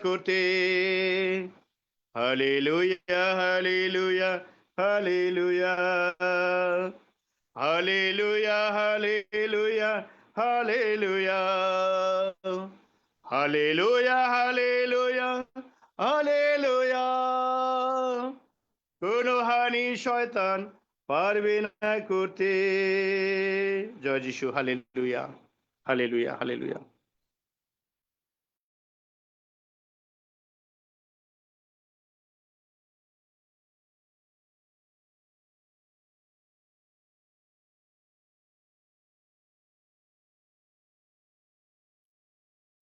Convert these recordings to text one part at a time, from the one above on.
করতে। Hallelujah, hallelujah, hallelujah, hallelujah, hallelujah, hallelujah, hallelujah, hallelujah, hallelujah. কোনো হানি শয়তান পারবে না করতে। জয় যিশু, হালেলুয়া, হালেলুয়া, হালেলুয়া।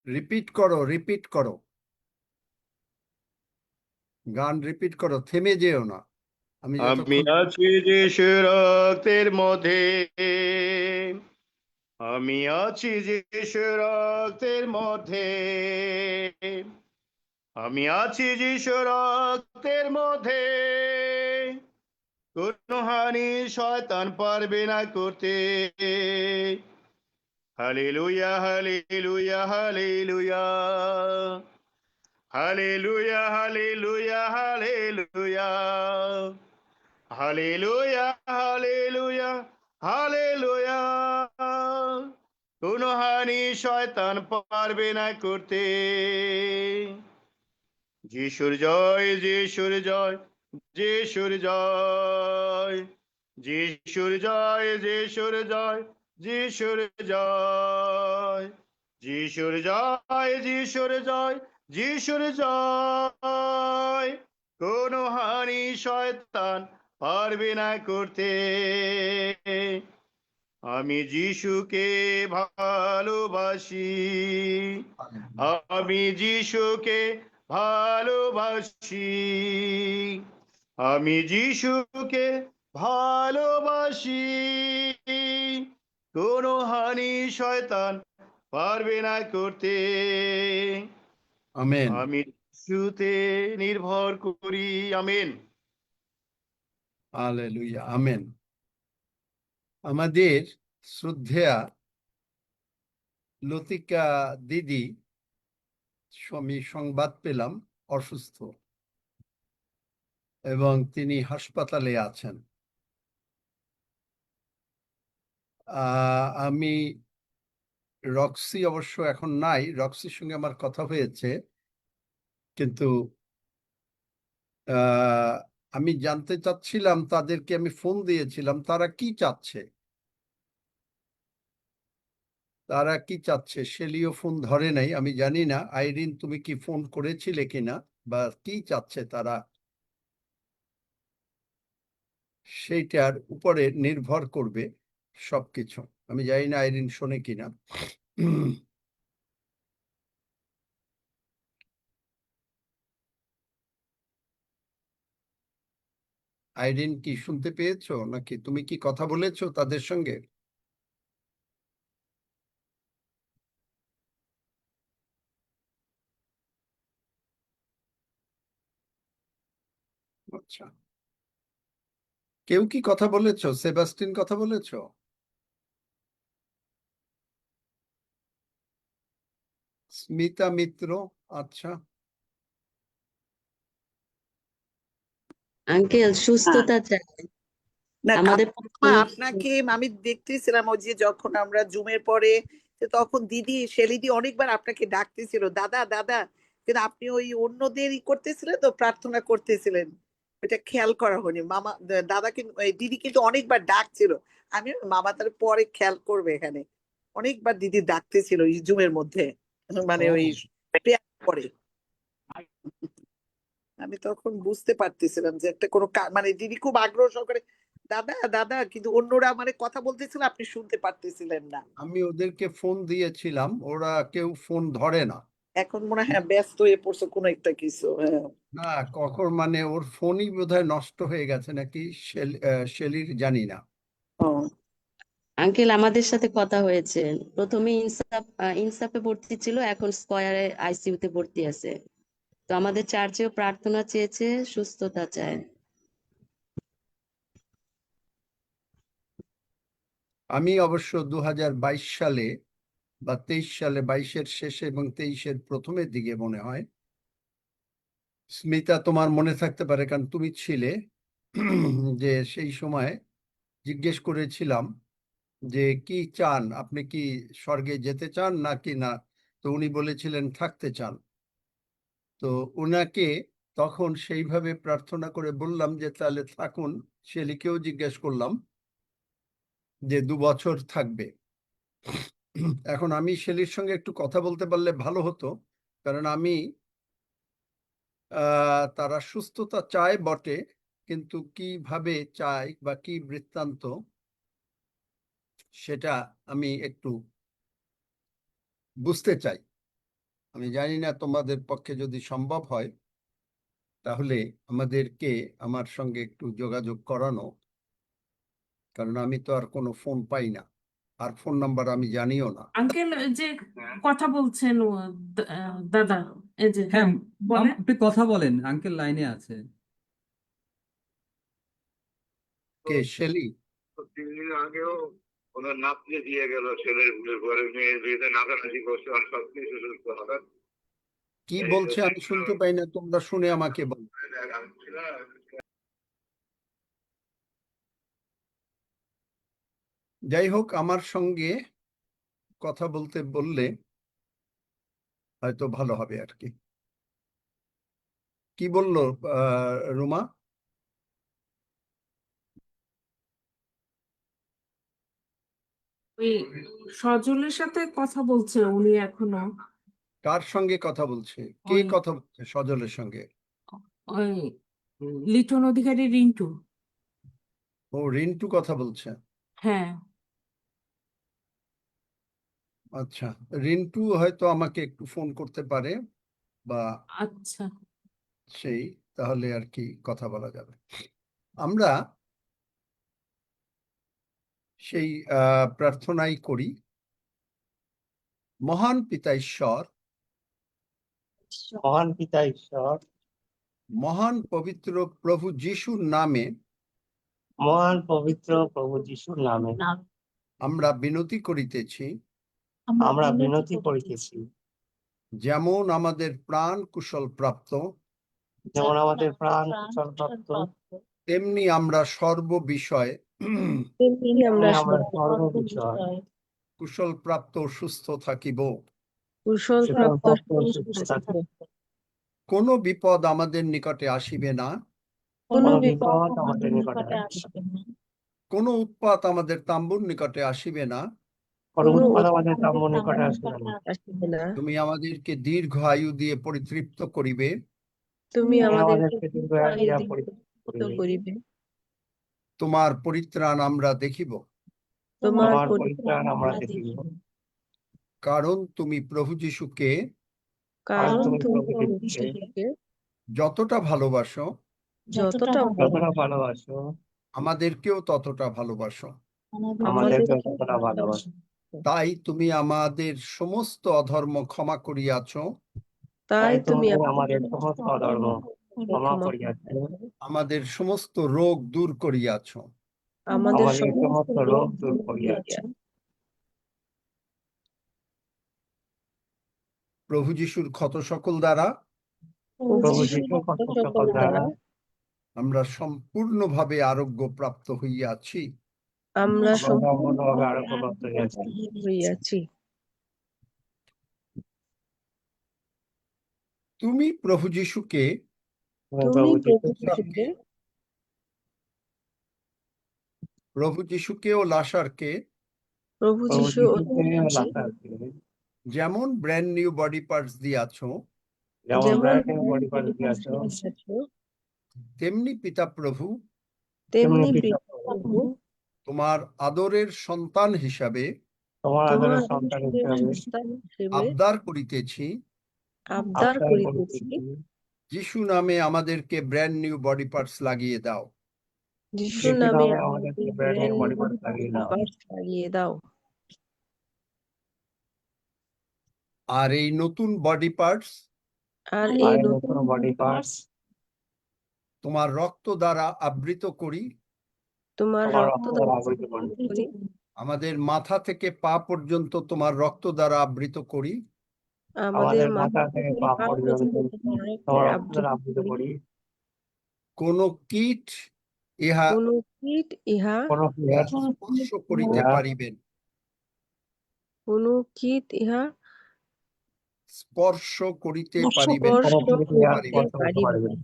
রিপিট করো, রিপিট করো, গান রিপিট করো, থেমে যেও না। আমি আমি যতক্ষণ আছি যিশু রক্তের মধ্যে, আমি আছি যিশু রক্তের মধ্যে, আমি আছি যিশু রক্তের মধ্যে। কোনো হানি শয়তান পারবে না করতে। Hallelujah, hallelujah, hallelujah, hallelujah, hallelujah, hallelujah, hallelujah, hallelujah, hallelujah. কোনো হানি শয়তান পারবে না করতে। যিশুর জয়, যিশুর জয়, যিশুর জয়, যিশুর জয়, যিশুর জয়, যিশুর জয়, যিশুর জয়, যিশুর জয়, যিশুর জয়। কোনো হানি শয়তান পারবে না করতে। আমি যিশুকে ভালোবাসি, আমি যিশুকে ভালোবাসি, আমি যিশুকে ভালোবাসি। কোনো হানি শয়তান পারবে না করতে। আমেন। আমি যিশুতে নির্ভর করি। আমেন। Hallelujah, amen. আমাদের শ্রদ্ধেয়া লতিকা দিদি, আমি সংবাদ পেলাম অসুস্থ এবং তিনি হাসপাতালে আছেন। আমি রক্সি অবশ্য এখন নাই, রক্সির সঙ্গে আমার কথা হয়েছে, কিন্তু আমি জানতে চাচ্ছিলাম, তাদেরকে আমি ফোন দিয়েছিলাম, তারা কি চাচ্ছে, তারা কি চাচ্ছে। শেলিও ফোন ধরে নাই, আমি জানি না আইরিন তুমি কি ফোন করেছিলে কিনা, বা কি চাচ্ছে তারা, সেইটার উপরে নির্ভর করবে সবকিছু। আমি জানি না আইরিন শোনে কিনা। আইরিন কি শুনতে পেয়েছো, নাকি তুমি কি কথা বলেছো তাদের সঙ্গে? আচ্ছা, কেউ কি কথা বলেছো? সেবাস্টিন কথা বলেছো? স্মিতা মিত্র, আচ্ছা। আঙ্কেল সুস্থতা চাই না আমাদের আপনাকে আমি দেখতেছিলাম ওই যে যখন আমরা জুমের পরে, তখন দিদি শেলিদি অনেকবার আপনাকে ডাকতেছিল দাদা দাদা, কিন্তু আপনি ওই অন্যদের করতেছিলেন তো, প্রার্থনা করতেছিলেন, এটা খেয়াল করা হয়নি। মামা দাদা কিন্তু দিদি কিন্তু অনেকবার ডাকছিল। আমি মামা তার পরে খেয়াল করবে, এখানে অনেকবার দিদি ডাকতেছিল এই জুমের মধ্যে, মানে ওই পরে আমি তখন বুঝতে পারতেছিলাম যে একটা কোনো মানে দিদি খুব আগ্রহ সহকারে দাদা দাদা, কিন্তু অন্যরা মানে কথা বলতেছিল, আপনি শুনতে পারতেছিলেন না। আমি ওদেরকে ফোন দিয়েছিলাম, ওরা কেউ ফোন ধরে না। এখন মনে হয় ব্যস্ত হয়ে পড়ছে কোনো একটা কিছু। হ্যাঁ, না, কখন মানে ওর ফোনই বোধহয় নষ্ট হয়ে গেছে নাকি, শেলির জানি না। আঙ্কেল আমাদের সাথে কথা হয়েছে। প্রথমে ইনসাফে ভর্তি ছিল, এখন স্কয়ারে আইসিইউতে ভর্তি আছে। তো আমাদের চার্চেও প্রার্থনা চেয়েছে, সুস্থতা চায়। আমি অবশ্য 2022 সালে বা 23 সালে, 22-এর শেষে এবং 23-এর প্রথমের দিকে মনে হয়, স্মিতা, তোমার মনে থাকতে পারে কারণ তুমি ছিলে, যে সেই সময় জিজ্ঞেস করেছিলাম যে কি চান, আপনি কি স্বর্গে যেতে চান নাকি না, তো উনি বলেছিলেন থাকতে চান। তো উনাকে তখন সেইভাবে প্রার্থনা করে বললাম যে তাহলে থাকুন। শেলিকেও জিজ্ঞেস করলাম যে 2 বছর থাকবে। এখন আমি শেলির সঙ্গে একটু কথা বলতে পারলে ভালো হতো, কারণ আমি তারা সুস্থতা চায় বটে, কিন্তু কিভাবে চায় বা কি বৃত্তান্ত সেটা আমি একটু বুঝতে চাই। আমি জানি না তোমাদের পক্ষে যদি সম্ভব হয় তাহলে আমাদেরকে আমার সঙ্গে একটু যোগাযোগ করানো, কারণ আমি তো আর কোনো ফোন পাই না, আর ফোন নাম্বার আমি জানিও না। আঙ্কেল যে কথা বলছেন দাদা, এই যে হ্যাঁ, বলেন। আপনি কথা বলেন, আঙ্কেল লাইনে আছে। কে, শেলি? 3 দিন আগেও ওনার নাতনি দিয়ে গেল, ছেলের ঘরে মেয়ের বিয়েতে নাচানাচি করছে, আর সবকিছু সুস্থ হবে। কি বলছে আমি শুনতে পাই না, তোমরা শুনে আমাকে বলো। যাই হোক, আমার সঙ্গে কথা বলতে বললে হয়তো ভালো হবে আর কি। কি বললো রুমা? ওই সজলের সাথে কথা বলছে উনি এখনো। কার সঙ্গে কথা বলছে? কে ওই কথা বলছে সজলের সঙ্গে? ওই লিটন অধিকারী রিন্টু। ও, রিন্টু কথা বলছে। হ্যাঁ, আচ্ছা, রিন্টু হয়তো আমাকে একটু ফোন করতে পারে, বা আচ্ছা। সেই, তাহলে আর কি কথা বলা যাবে। আমরা সেই প্রার্থনাই করি। মহান পিতা ঈশ্বর, মহান পিতা ঈশ্বর, মহান পবিত্র প্রভু যিশুর নামে মহান পবিত্র প্রভু যিশুর নামে আমরা বিনতি করিতেছি, আমরা বিনতি করিতেছি, যেমন আমাদের প্রাণ কুশল প্রাপ্ত, যেমন আমাদের প্রাণ কুশল প্রাপ্ত, তেমনি আমরা সর্ব বিষয় তেমনি আমরা সর্ব বিষয় কুশল প্রাপ্ত সুস্থ থাকিব। কুশল প্রাপ্ত সুস্থ থাকি। কোনো বিপদ আমাদের নিকটে আসিবে না, কোনো বিপদ আমাদের নিকটে আসিবে না, কোনো উৎপাত আমাদের তাম্বুর নিকটে আসিবে না। কোনো উৎপাত আমাদের তাম্বুর নিকটে আসিবে না। তুমি আমাদেরকে দীর্ঘ আয়ু দিয়ে পরিতৃপ্ত করিবে, তুমি আমাদেরকে দীর্ঘায়ু দিয়া পরিতৃপ্ত করিবে। তোমার পরিত্রাণ আমরা দেখিব, তোমার পরিত্রাণ আমরা দেখিব। কারণ তুমি প্রভু যিশুকে কারণ তুমি প্রভু যিশুকে যতটা ভালোবাসো, যতটা ভালোবাসো, আমাদেরকেও ততটা ভালোবাসো। আমাদেরকে ততটা ভালোবাসো। তাই তুমি আমাদের সমস্ত অধর্ম ক্ষমা করিয়াছ, তাই তুমি আমাদের সমস্ত অধর্ম ক্ষমা করিয়াছ, আমাদের সমস্ত রোগ দূর করিয়াছ। আমাদের সমস্ত রোগ দূর করিয়াছ। প্রভু যিশুর ক্ষত সকল দ্বারা প্রভু যিশুর কষ্ট সকল দ্বারা আমরা সম্পূর্ণভাবে আরোগ্য প্রাপ্ত হইয়াছি। আমরা সম্পূর্ণভাবে আরোগ্য প্রাপ্ত হইয়াছি। তুমি প্রভু যিশুকে প্রভু যিশুকে ও লাসারকে প্রভু যিশু যেমন ব্র্যান্ড নিউ বডি পার্টস দিয়াছ, তেমনি পিতা প্রভু তোমার আদরের সন্তান হিসাবে আবদার করিতেছি, যিশু নামে আমাদেরকে ব্র্যান্ড নিউ বডি পার্টস লাগিয়ে দাও। যিশু নামে আমাদেরকে ব্র্যান্ড নিউ বডি পার্টস লাগিয়ে দাও। আর এই নতুন বডি পার্টস তোমার রক্ত দ্বারা আবৃত করি, তোমার রক্ত দ্বারা আবৃত করি। আমাদের মাথা থেকে পা পর্যন্ত তোমার রক্ত দ্বারা আবৃত করি, আমাদের মাথা থেকে পা পর্যন্ত তোমার অন্তর আবৃত করি। কোন কীট ইহা কোন কীট ইহা স্পর্শ করিতে পারিবেন কোন কীট ইহা স্পর্শ করিতে পারিবেন স্পর্শ করিতে পারিবে না।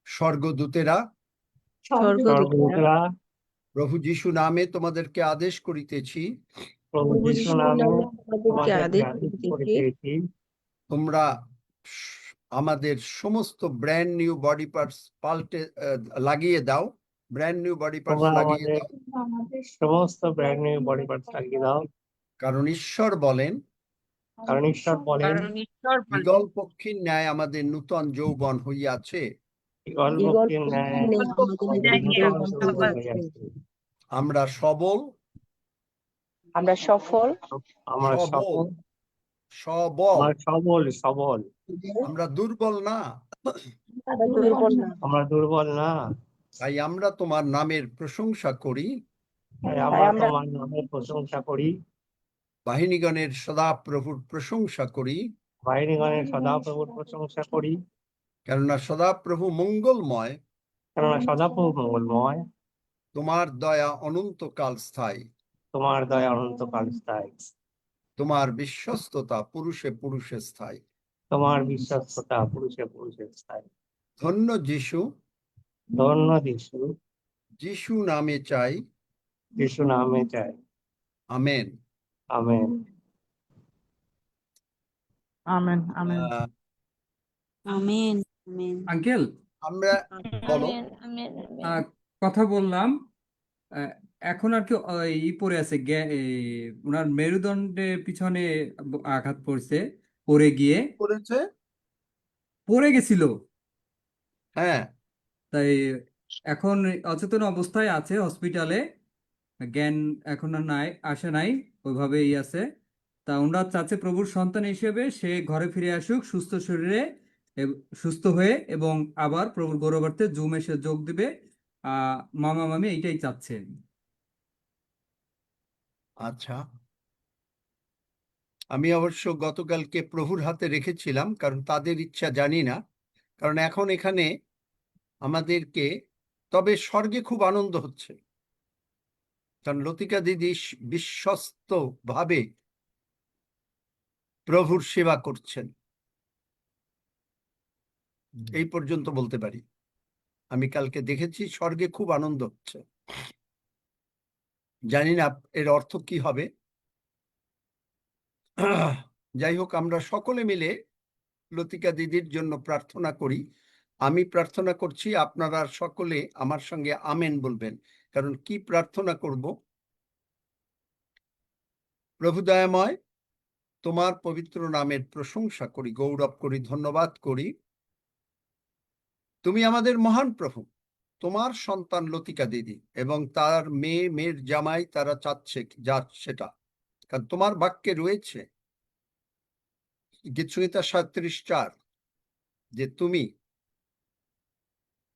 স্বর্গদূতেরা স্বর্গদূতেরা প্রভু যিশু নামে তোমাদেরকে আদেশ করিতেছি, প্রভু যিশুর নামে তোমাদেরকে আদেশ করিতেছি, তোমরা আমাদের সমস্ত ব্র্যান্ড নিউ বডি পার্টস পাল্টে লাগিয়ে দাও, ব্র্যান্ড নিউ বডি পার্টস তোমরা লাগিয়ে আমাদের দাও, সমস্ত ব্র্যান্ড নিউ বডি পার্টস লাগিয়ে দাও। কারণ ঈশ্বর বলেন কারণ ঈশ্বর বলেন, ঈগল পক্ষীর ন্যায় আমাদের নূতন যৌবন হইয়াছে, ঈগল পক্ষীর ন্যায় আমরা সবল আমরা সফল, আমরা সবল সবল, সবল আমরা সবল সবল, আমরা দুর্বল না, আমরা দুর্বল না। তাই আমরা তোমার নামের প্রশংসা করি, তাই আমরা তোমার নামের প্রশংসা করি, বাহিনীগণের সদাপ্রভুর প্রশংসা করি, বাহিনীগণের সদাপ্রভুর প্রশংসা করি, কেননা সদাপ্রভু মঙ্গলময়, কেননা সদাপ্রভু মঙ্গলময়, তোমার দয়া অনন্তকাল স্থায়ী, তোমার দয়া অনন্তকাল স্থায়ী, তোমার বিশ্বস্ততা পুরুষে পুরুষে স্থায়ী। তোমার বিশ্বস্ততা পুরুষে পুরুষে স্থায়ী। ধন্য যিশু, ধন্য যিশু, যিশু নামে চাই, যিশু নামে চাই, আমেন। আমেন। আমেন আমেন আহ, আমেন আমেন আঙ্কেল আমরা বলো, কথা বললাম, এখন আর কি ই পড়ে আছে, ওনার মেরুদণ্ডের পিছনে আঘাত পড়ছে, পড়ে গিয়ে করেছে, পড়ে গেছিল, হ্যাঁ তাই এখন অচেতন অবস্থায় আছে হসপিটালে, জ্ঞান এখন আর নাই, আসে নাই, ওইভাবেই আছে। তা ওনারা চাচ্ছে প্রভুর সন্তান হিসেবে সে ঘরে ফিরে আসুক সুস্থ শরীরে, সুস্থ হয়ে, এবং আবার প্রভুর গৌরবার্থে জুম এসে যোগ দিবে। মামা মামি এইটাই চাচ্ছে। আচ্ছা, আমি অবশ্য গতকালকে প্রভুর হাতে রেখেছিলাম, কারণ তাদের ইচ্ছা জানি না, কারণ এখন এখানে আমাদেরকে, তবে স্বর্গে খুব আনন্দ হচ্ছে, কারণ লতিকা দিদি বিশ্বস্ত ভাবে প্রভুর সেবা করছেন, এই পর্যন্ত বলতে পারি। আমি কালকে দেখেছি স্বর্গে খুব আনন্দ হচ্ছে, জানি না এর অর্থ কি হবে। যাই হোক, আমরা সকলে মিলে লতিকা দিদির জন্য প্রার্থনা করি। আমি প্রার্থনা করছি, আপনারা সকলে আমার সঙ্গে আমেন বলবেন, কারণ কি প্রার্থনা করব। প্রভু দয়াময়, তোমার পবিত্র নামের প্রশংসা করি, গৌরব করি, ধন্যবাদ করি। তুমি আমাদের মহান প্রভু, তোমার সন্তান লতিকা দিদি এবং তার মেয়ের জামাই, তারা চাচ্ছে যা সেটা, কারণ তোমার বাক্যে রয়েছে গীতসংহিতা 37:4 যে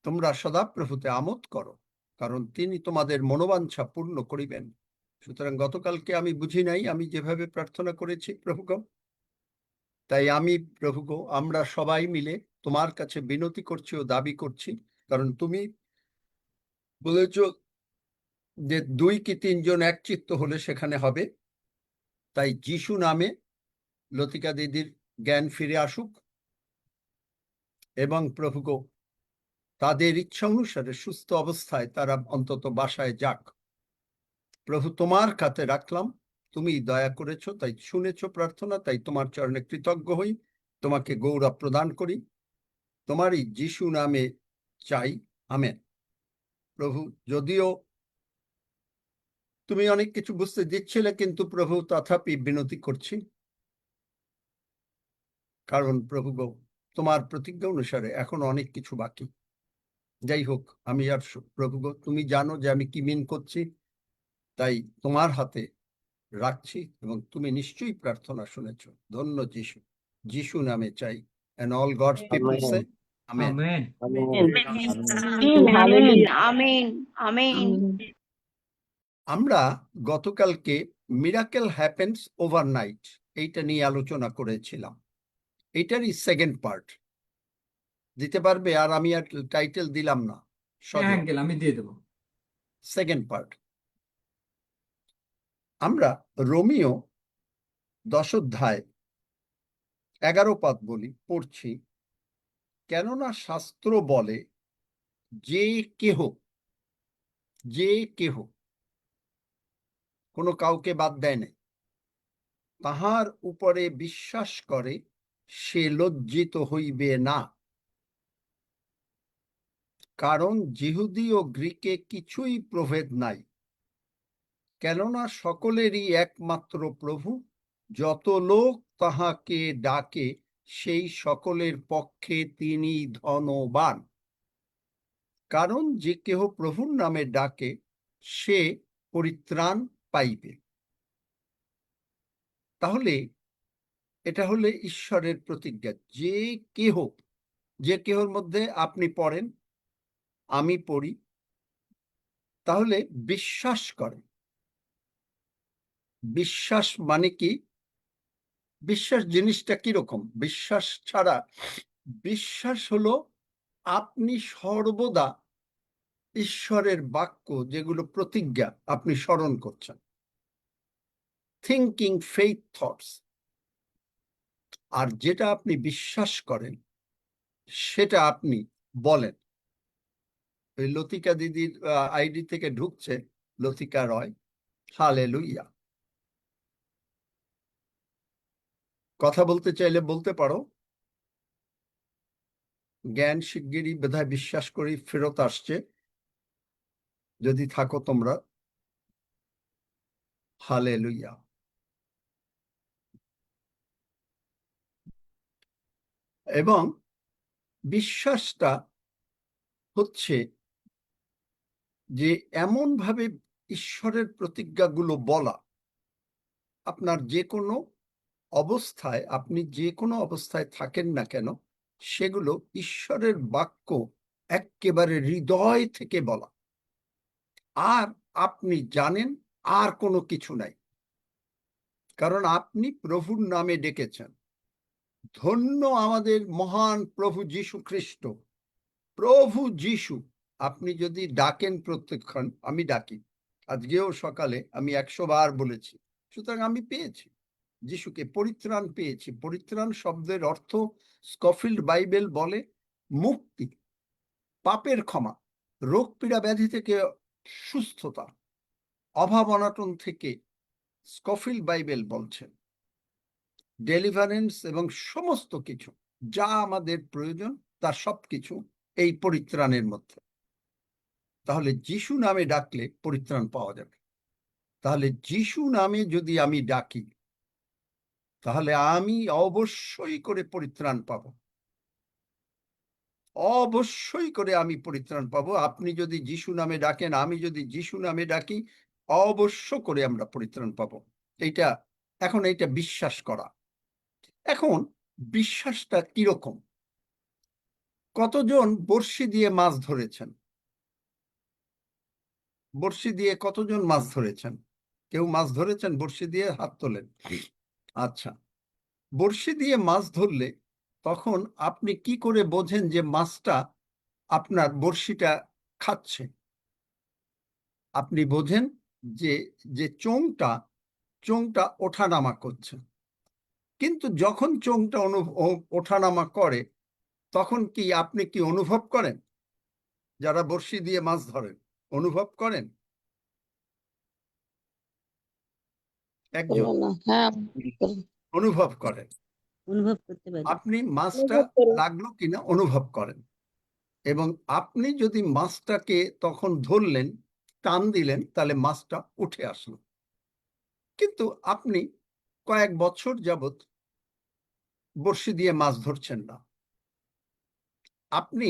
তোমরা সদাপ্রভুতে আমোদ করো, কারণ তিনি তোমাদের মনোবাঞ্ছা পূর্ণ করিবেন। সুতরাং গতকালকে আমি বুঝি নাই আমি যেভাবে প্রার্থনা করেছি প্রভুগো, তাই আমি প্রভুগো, আমরা সবাই মিলে তোমার কাছে বিনতি করছি ও দাবি করছি, কারণ তুমি বলেছ যে 2 কি 3 জন একচিত্ত হলে সেখানে হবে। তাই যিশু নামে লতিকা দিদির জ্ঞান ফিরে আসুক, এবং প্রভুগো তাদের ইচ্ছা অনুসারে সুস্থ অবস্থায় তারা অন্তত বাসায় যাক। প্রভু তোমার কাছে রাখলাম, তুমি দয়া করেছো, তাই শুনেছো প্রার্থনা, তাই তোমার চরণে কৃতজ্ঞ হই, তোমাকে গৌরব প্রদান করি, তোমারই যিশু নামে চাই, আমেন। প্রভু, যদিও তুমি অনেক কিছু বুঝতে দিচ্ছিলে, কিন্তু প্রভু তথাপি বিনতি করছি, কারণ প্রভু গো, তোমার প্রতিজ্ঞা অনুসারে এখন অনেক কিছু বাকি। যাই হোক, আমি আর প্রভু গো, তুমি জানো যে আমি কি মিন করছি, তাই তোমার হাতে রাখছি, এবং তুমি নিশ্চয়ই প্রার্থনা শুনেছো। ধন্য যিশু, যিশু নামে চাই, and all God's people say amen. Amen. Amen amen. আমরা গতকালকে মিরাকেল হ্যাপেন্স ওভারনাইট এইটা নিয়ে আলোচনা করেছিলাম। এটারই সেকেন্ড পার্ট দিতে পারবে? আর আমি আর টাইটেল দিলাম না, হ্যাঁ আঙ্কেল, আমি দিয়ে দেবো। Second part. আমরা রোমিও 10 অধ্যায় 11 পদ পড়ছি, কেননা শাস্ত্র বলে যে কেহ কোনো কাউকে বাদ দেয় নাই, তাহার উপরে বিশ্বাস করে সে লজ্জিত হইবে না, কারণ যিহুদি ও গ্রীকে কিছুই প্রভেদ নাই, কেননা সকলেরই একমাত্র প্রভু, যত লোক তাহাকে ডাকে সেই সকলের পক্ষে তিনি ধনবান, কারণ যে কেহ প্রভুর নামে ডাকে সে পরিত্রাণ পাইবে। তাহলে এটা হলে ঈশ্বরের প্রতিজ্ঞা, যে কেহর মধ্যে আপনি পড়েন, আমি পড়ি, তাহলে বিশ্বাস করেন। বিশ্বাস মানে কি? বিশ্বাস জিনিসটা কিরকম? বিশ্বাস হলো আপনি সর্বদা ঈশ্বরের বাক্য, যেগুলো প্রতিজ্ঞা, আপনি স্মরণ করছেন, থিঙ্কিং ফেইথ থটস। আর যেটা আপনি বিশ্বাস করেন সেটা আপনি বলেন। ওই লতিকা দিদির আইডি থেকে ঢুকছে, লতিকা রয়, হালেলুইয়া। কথা বলতে চাইলে বলতে পারো। জ্ঞান শিগগিরই বোধহয় বিশ্বাস করি ফেরত আসছে, যদি থাকো তোমরা। হালেলুইয়া। এবং বিশ্বাসটা হচ্ছে যে এমন ভাবে ঈশ্বরের প্রতিজ্ঞাগুলো বলা, আপনার যে কোনো অবস্থায়, আপনি যে কোনো অবস্থায় থাকেন না কেন, সেগুলো ঈশ্বরের বাক্য একেবারে হৃদয় থেকে বলা। আর আপনি জানেন আর কোনো কিছু নাই, কারণ আপনি প্রভুর নামে ডেকেছেন। ধন্য আমাদের মহান প্রভু যীশু খ্রিস্ট। প্রভু যীশু আপনি যদি ডাকেন প্রত্যেকক্ষণ, আমি ডাকি, আজকেও সকালে আমি 100 বার বলেছি, সুতরাং আমি পেয়েছি যিশুকে, পরিত্রাণ পেয়েছি। পরিত্রাণ শব্দের অর্থ স্কফিল্ড বাইবেল বলে মুক্তি, পাপের ক্ষমা, রোগ পীড়া ব্যাধি থেকে সুস্থতা, অভাব অনটন থেকে স্কফিল্ড বাইবেল বলছেন ডেলিভারেন্স, এবং সমস্ত কিছু যা আমাদের প্রয়োজন তার সবকিছু এই পরিত্রাণের মধ্যে। তাহলে যিশু নামে ডাকলে পরিত্রাণ পাওয়া যাবে। তাহলে যিশু নামে যদি আমি ডাকি, তাহলে আমি অবশ্যই করে পরিত্রাণ পাব, অবশ্যই করে আমি পরিত্রাণ পাবো। আপনি যদি যিশু নামে ডাকেন, আমি যদি যিশু নামে ডাকি, অবশ্য করে আমরা পরিত্রাণ পাবো। এখন এইটা বিশ্বাস করা। এখন বিশ্বাসটা কিরকম? কতজন বড়শি দিয়ে মাছ ধরেছেন? বড়শি দিয়ে কতজন মাছ ধরেছেন? কেউ মাছ ধরেছেন বড়শি দিয়ে? হাত তোলেন। আচ্ছা, বড়শি দিয়ে মাছ ধরলে তখন আপনি কি করে বোঝেন যে মাছটা আপনার বড়শিটা খাচ্ছে? আপনি বোঝেন যে চোঙটা ওঠানামা করছে। কিন্তু যখন চোঙটা ওঠানামা করে, তখন কি আপনি কি অনুভব করেন? যারা বড়শি দিয়ে মাছ ধরেন অনুভব করেন? একজন হ্যাঁ, অনুভব করেন। অনুভব করতে পারি। আপনি মাছটা অনুভব করি। লাগলো কিনা অনুভব করেন। এবং আপনি যদি মাছটাকে তখন ধরলেন, টান দিলেন, তাহলে মাছটা উঠে আসলো। কিন্তু আপনি কয়েক বছর যাবত বড়শি দিয়ে মাছ ধরছেন না। আপনি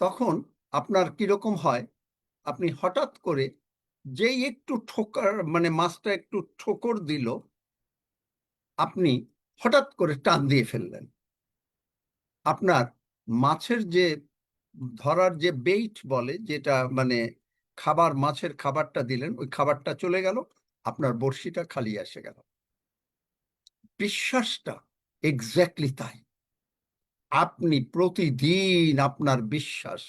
তখন আপনার কিরকম হয়? আপনি হঠাৎ করে যেই একটু মাছটা একটু ঠোকর দিল, আপনি হঠাৎ করে টান দিয়ে ফেললেন। আপনার মাছের যে ধরার যে বেইট বলে, যেটা মাছের খাবারটা দিলেন, ওই খাবারটা চলে গেল, আপনার বড়শিটা খালি এসে গেল। বিশ্বাসটা এক্স্যাক্টলি তাই। আপনি প্রতিদিন আপনার বিশ্বাস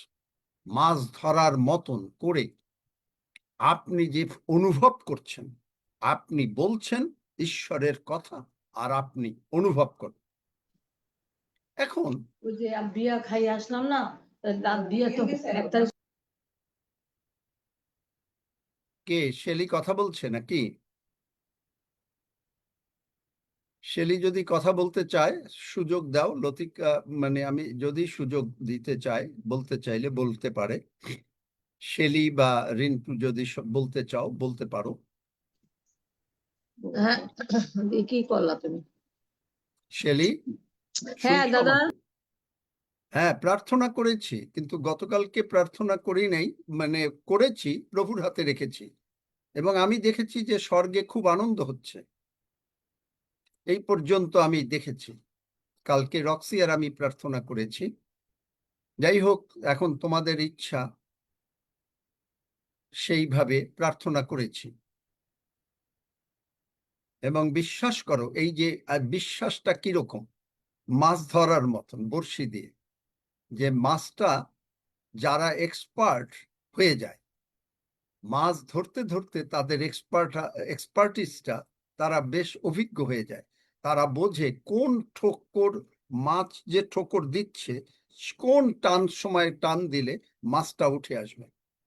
মাছ ধরার মতন করে আপনি যে অনুভব করছেন, আপনি বলছেন ঈশ্বরের কথা আর আপনি অনুভব করেন। এখন ওই যে বিয়া খাই আসলাম না, রাত বিয়া তো একটা কে শেলি কথা বলছে নাকি? শেলি যদি কথা বলতে চায় সুযোগ দাও লতিকা, মানে আমি যদি সুযোগ দিতে চাই, বলতে চাইলে বলতে পারে। শেলি বা রিন্টু যদি বলতে চাও বলতে পারো। হ্যাঁ, কি করলা তুমি? শেলি হ্যাঁ শুনছো দাদা, আমাকে? হ্যাঁ, প্রার্থনা করেছি, কিন্তু গতকালকে প্রার্থনা করি নাই, মানে করেছি, প্রভুর হাতে রেখেছি, এবং আমি দেখেছি যে স্বর্গে খুব আনন্দ হচ্ছে। এই পর্যন্ত আমি দেখেছি। কালকে রক্সি আর আমি প্রার্থনা করেছি। যাই হোক, এখন তোমাদের ইচ্ছা, সেইভাবে প্রার্থনা করেছি। এবং বিশ্বাস করো, এই যে বিশ্বাসটা কিরকম, মাছ ধরার মতন বড়শি দিয়ে, যে মাছটা যারা এক্সপার্ট হয়ে যায়, মাছ ধরতে ধরতে তাদের এক্সপার্টিসটা তারা বেশ অভিজ্ঞ হয়ে যায়। তারা বোঝে কোন ঠোকর, মাছ যে ঠোকর দিচ্ছে, কোন টান সময় টান দিলে মাছটা উঠে আসবে।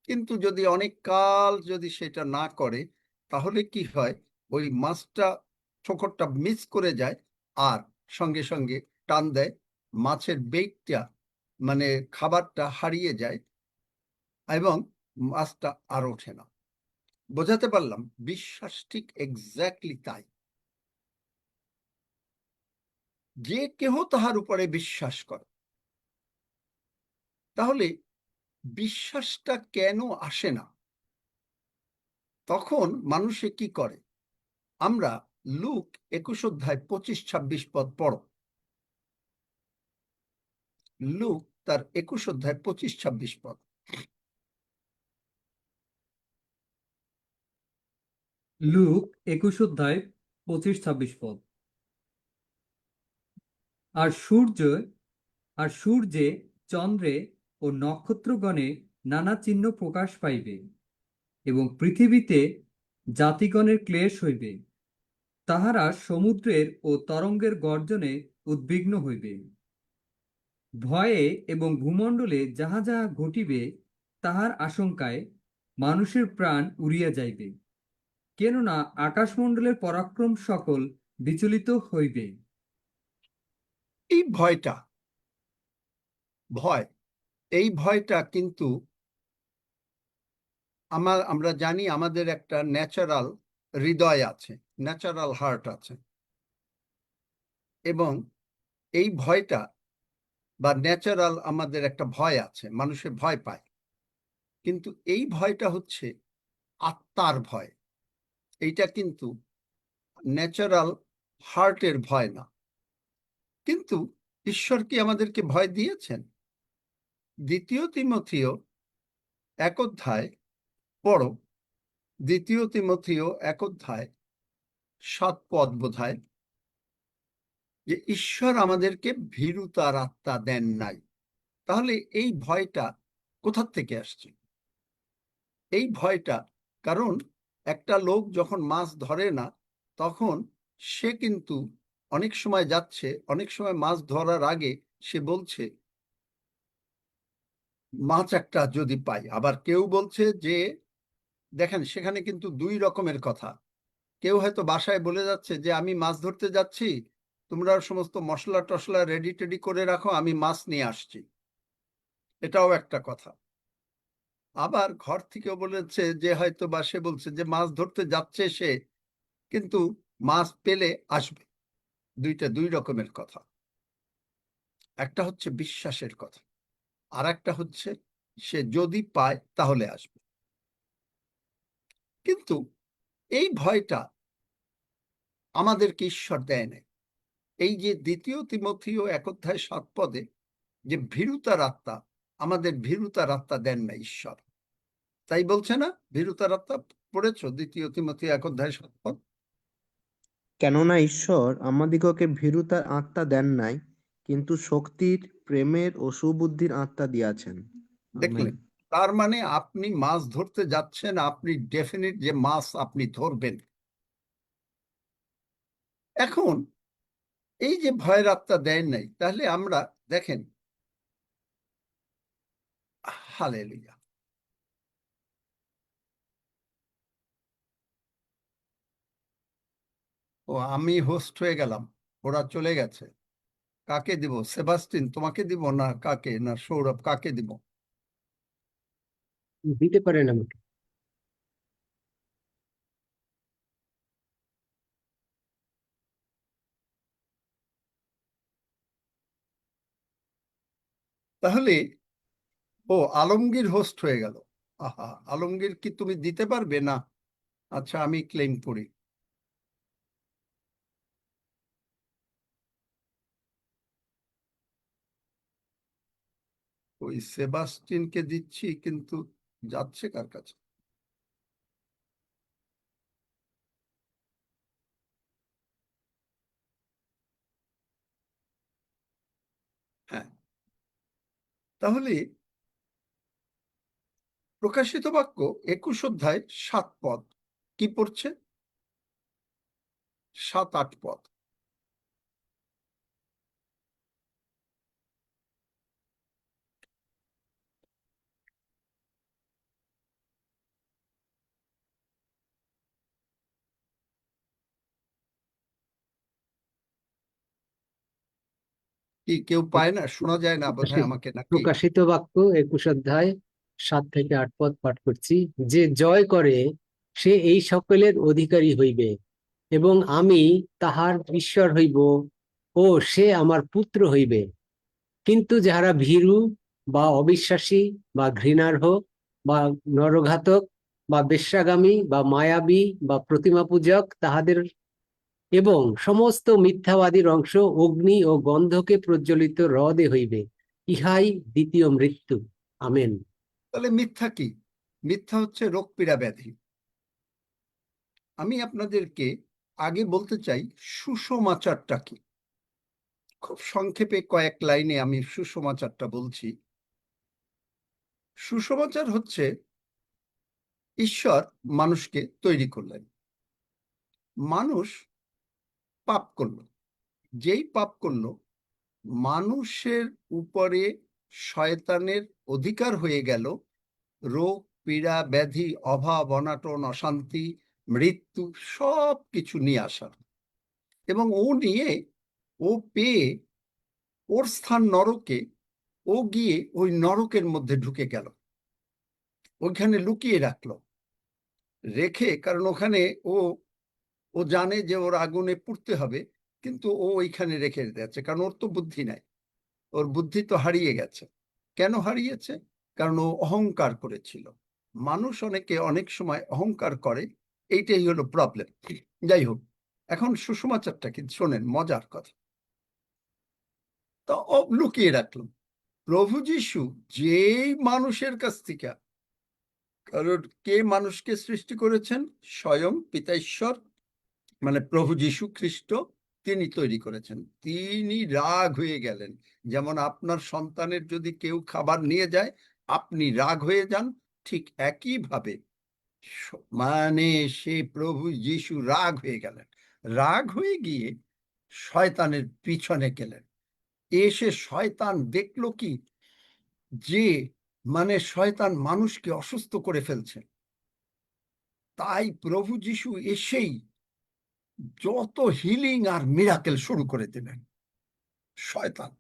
কিন্তু যদি অনেক কাল যদি সেটা না করে, তাহলে কি হয়, ওই মাছটা ঠোকরটা মিস করে যায় আর সঙ্গে সঙ্গে টান দেয়, মাছের বেইটটা মানে খাবারটা হারিয়ে যায় এবং মাছটা আর ওঠে না। বোঝাতে পারলাম? বিশ্বাস ঠিক এক্স্যাক্টলি তাই। যে কেহ তাহার উপরে বিশ্বাস করে। তাহলে বিশ্বাসটা কেন আসে না? তখন মানুষে কি করে? আমরা লুক 21 অধ্যায় 25-26 পদ পড়ো। লুক তার 21 অধ্যায় 25-26 পদ। লুক 21 অধ্যায় 25-26 পদ। আর সূর্যে চন্দ্রে ও নক্ষত্রগণে নানা চিহ্ন প্রকাশ পাইবে, এবং পৃথিবীতে জাতিগণের ক্লেশ হইবে। তাহারা সমুদ্রের ও তরঙ্গের গর্জনে উদ্বিগ্ন হইবে। ভয়ে এবং ভূমণ্ডলে যাহা যাহা ঘটিবে তাহার আশঙ্কায় মানুষের প্রাণ উড়িয়া যাইবে, কেননা আকাশমণ্ডলের পরাক্রম সকল বিচলিত হইবে। এই ভয়টা, এই ভয়টা কিন্তু আমরা জানি আমাদের একটা ন্যাচারাল হৃদয় আছে, ন্যাচারাল হার্ট আছে, এবং এই ভয়টা বা ন্যাচারাল আমাদের একটা ভয় আছে, মানুষের ভয় পায়। কিন্তু এই ভয়টা হচ্ছে আত্মার ভয়, এইটা কিন্তু ন্যাচারাল হার্টের ভয় না। কিন্তু ঈশ্বর কি আমাদেরকে ভয় দিয়েছেন? 2 তিমথিও 1 অধ্যায় পড়ো। 2 তিমথিও 1 অধ্যায় 7 পদ বোধহয়, যে ঈশ্বর আমাদেরকে ভীরুতার আত্মা দেন নাই। তাহলে এই ভয়টা কোথার থেকে আসছে? এই ভয়টা, কারণ একটা লোক যখন মাছ ধরে না, তখন সে কিন্তু অনেক সময় যাচ্ছে, অনেক সময় মাছ ধরার আগে সে বলছে মাছ একটা যদি পাই। আবার কেউ বলছে যে, দেখেন সেখানে কিন্তু 2 রকমের কথা। কেউ হয়তো বাসায় বলে যাচ্ছে যে আমি মাছ ধরতে যাচ্ছি, তোমরা সমস্ত মশলা টশলা রেডি টেডি করে রাখো, আমি মাছ নিয়ে আসছি, এটাও একটা কথা। আবার ঘর থেকেও বলেছে যে হয়তো বা সে বলছে যে মাছ ধরতে যাচ্ছে সে, কিন্তু মাছ পেলে আসবে। 2 রকমের কথা। একটা হচ্ছে বিশ্বাসের কথা, আর একটা হচ্ছে সে যদি পায় তাহলে আসবে। কিন্তু এই ভয়টা আমাদেরকে ঈশ্বর দেয় না। এই যে 2 তিমথিও 1 অধ্যায় 7 পদে যে ভীরুতার আত্মা, আমাদের ভীরুতার আত্মা দেন না ঈশ্বর। তাই বলছে না? ভীরুতার আত্মা পড়েছো 2 তিমথিও 1 অধ্যায় 7 পদ? কেননা ঈশ্বর আমাদিগকে ভীরুতার আত্মা দেন নাই, কিন্তু শক্তির, প্রেমের ও সুবুদ্ধির আত্মা দিয়াছেন। দেখলেন, আমেন। তার মানে আপনি মাছ ধরতে যাচ্ছেন, আপনি ডেফিনিট যে মাছ আপনি ধরবেন। এখন এই যে ভয়ের আত্মা দেন নাই, তাহলে আমরা দেখেন, হালেলুয়া, ও আমি হোস্ট হয়ে গেলাম, ওরা চলে গেছে, কাকে দিব? সেবাস্টিন তোমাকে দিব না কাকে, না সৌরভ, কাকে দিব? দিতে পারেন আমাকে। তাহলে ও আলমগীর হোস্ট হয়ে গেল। আহা, আলমগীর কি তুমি দিতে পারবে? না, আচ্ছা আমি ক্লেম করি। ওই সেবাস্টিনকে দিচ্ছি, কিন্তু যাচ্ছে কার কাছে? হ্যাঁ, তাহলে প্রকাশিত বাক্য 21 অধ্যায় 7 পদ কি পড়ছে? 7-8 পদ। কি কেউ পায় না? শোনা যায় না বোধহয় আমাকে, নাকি? প্রকাশিত বাক্য 21 অধ্যায় 7 থেকে 8 পদ পাঠ করছি। যে জয় করে সে এই সকলের অধিকারী হইবে, এবং আমি তাহার ঈশ্বর হইব, ও সে আমার পুত্র হইবে। কিন্তু যাহারা ভীরু বা অবিশ্বাসী বা ঘৃণার্হ বা নরঘাতক বা বেশ্যাগামী বা মায়াবী বা প্রতিমা পূজক, তাহাদের এবং সমস্ত মিথ্যাবাদীর অংশ অগ্নি ও গন্ধকে প্রজ্বলিত হ্রদে হইবে। ইহাই দ্বিতীয় মৃত্যু। আমেন। তাহলে মিথ্যা কি? মিথ্যা হচ্ছে রোগ পীড়া ব্যাধি। আমি আপনাদেরকে আগে বলতে চাই সুসমাচারটা কি। খুব সংক্ষেপে কয়েক লাইনে আমি সুসমাচারটা বলছি। সুসমাচার হচ্ছে ঈশ্বর মানুষকে তৈরি করলেন, মানুষ পাপ করলো, যেই পাপ করলো মানুষের উপরে শয়তানের অধিকার হয়ে গেল, রোগ পীড়া ব্যাধি অভাব অনাটন অশান্তি মৃত্যু সব কিছু নিয়ে আসার। এবং ও পেয়ে ওর স্থান নরকে, ও গিয়ে ওই নরকের মধ্যে ঢুকে গেল, ওইখানে লুকিয়ে রেখে, কারণ ওখানে ও জানে যে ওর আগুনে পুড়তে হবে, কিন্তু ও ওইখানে রেখে দিয়েছে, কারণ ওর তো বুদ্ধি নাই, ওর বুদ্ধি তো হারিয়ে গেছে। কেন হারিয়েছে? কারণ ও অহংকার করেছিল। মানুষ অনেক সময় অহংকার করে, এইটাই হলো প্রবলেম। যাই হোক, এখন সুসমাচারটা কিন্তু শোনেন, মজার কথা। তো ও লুকিয়ে রাখলো। প্রভু যীশু যেই মানুষের কাছ থেকে, কারণ কে মানুষকে সৃষ্টি করেছেন? স্বয়ং পিতা ঈশ্বর, মানে প্রভু যীশু খ্রিস্ট, তিনি তৈরি করেছেন। তিনি রাগ হয়ে গেলেন। যেমন আপনার সন্তানের যদি কেউ খাবার নিয়ে যায়, আপনি রাগ হয়ে যান, ঠিক একইভাবে মানে সে প্রভু যীশু রাগ হয়ে গেলেন। রাগ হয়ে গিয়ে শয়তানের পিছনে গেলেন। এসে শয়তান দেখলো কি, যে মানে শয়তান মানুষকে অসুস্থ করে ফেলছে। তাই প্রভু যীশু এসেই যত হিলিং আর মিরাকেল শুরু করে দিলেন। শয়তান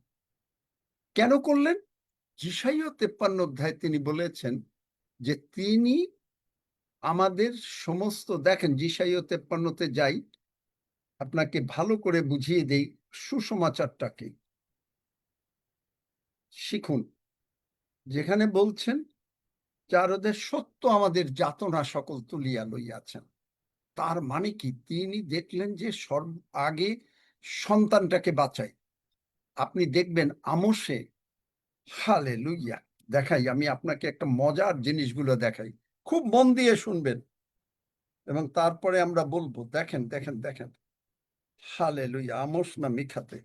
কেন করলেন? যিশাইয়া 53 অধ্যায় তিনি বলেছেন যে তিনি আমাদের সমস্ত, দেখেন যিশাইয়া 53-তে যাই, আপনাকে ভালো করে বুঝিয়ে দেই সুসমাচারটাকে। শিখুন, যেখানে বলছেন চারদের সত্য আমাদের যাতনা সকল তুলিয়া লইয়াছেন। তার মানে কি? তিনি দেখলেন যে আগে সন্তানটাকে বাঁচাই। আপনি দেখবেন আমোসে, হালেলুইয়া, দেখাই আমি আপনাকে একটা মজার জিনিসগুলো দেখাই, খুব মন দিয়ে শুনবেন এবং তারপরে আমরা বলবো। দেখেন দেখেন দেখেন, হালেলুয়া। আমোস না মিখাতে?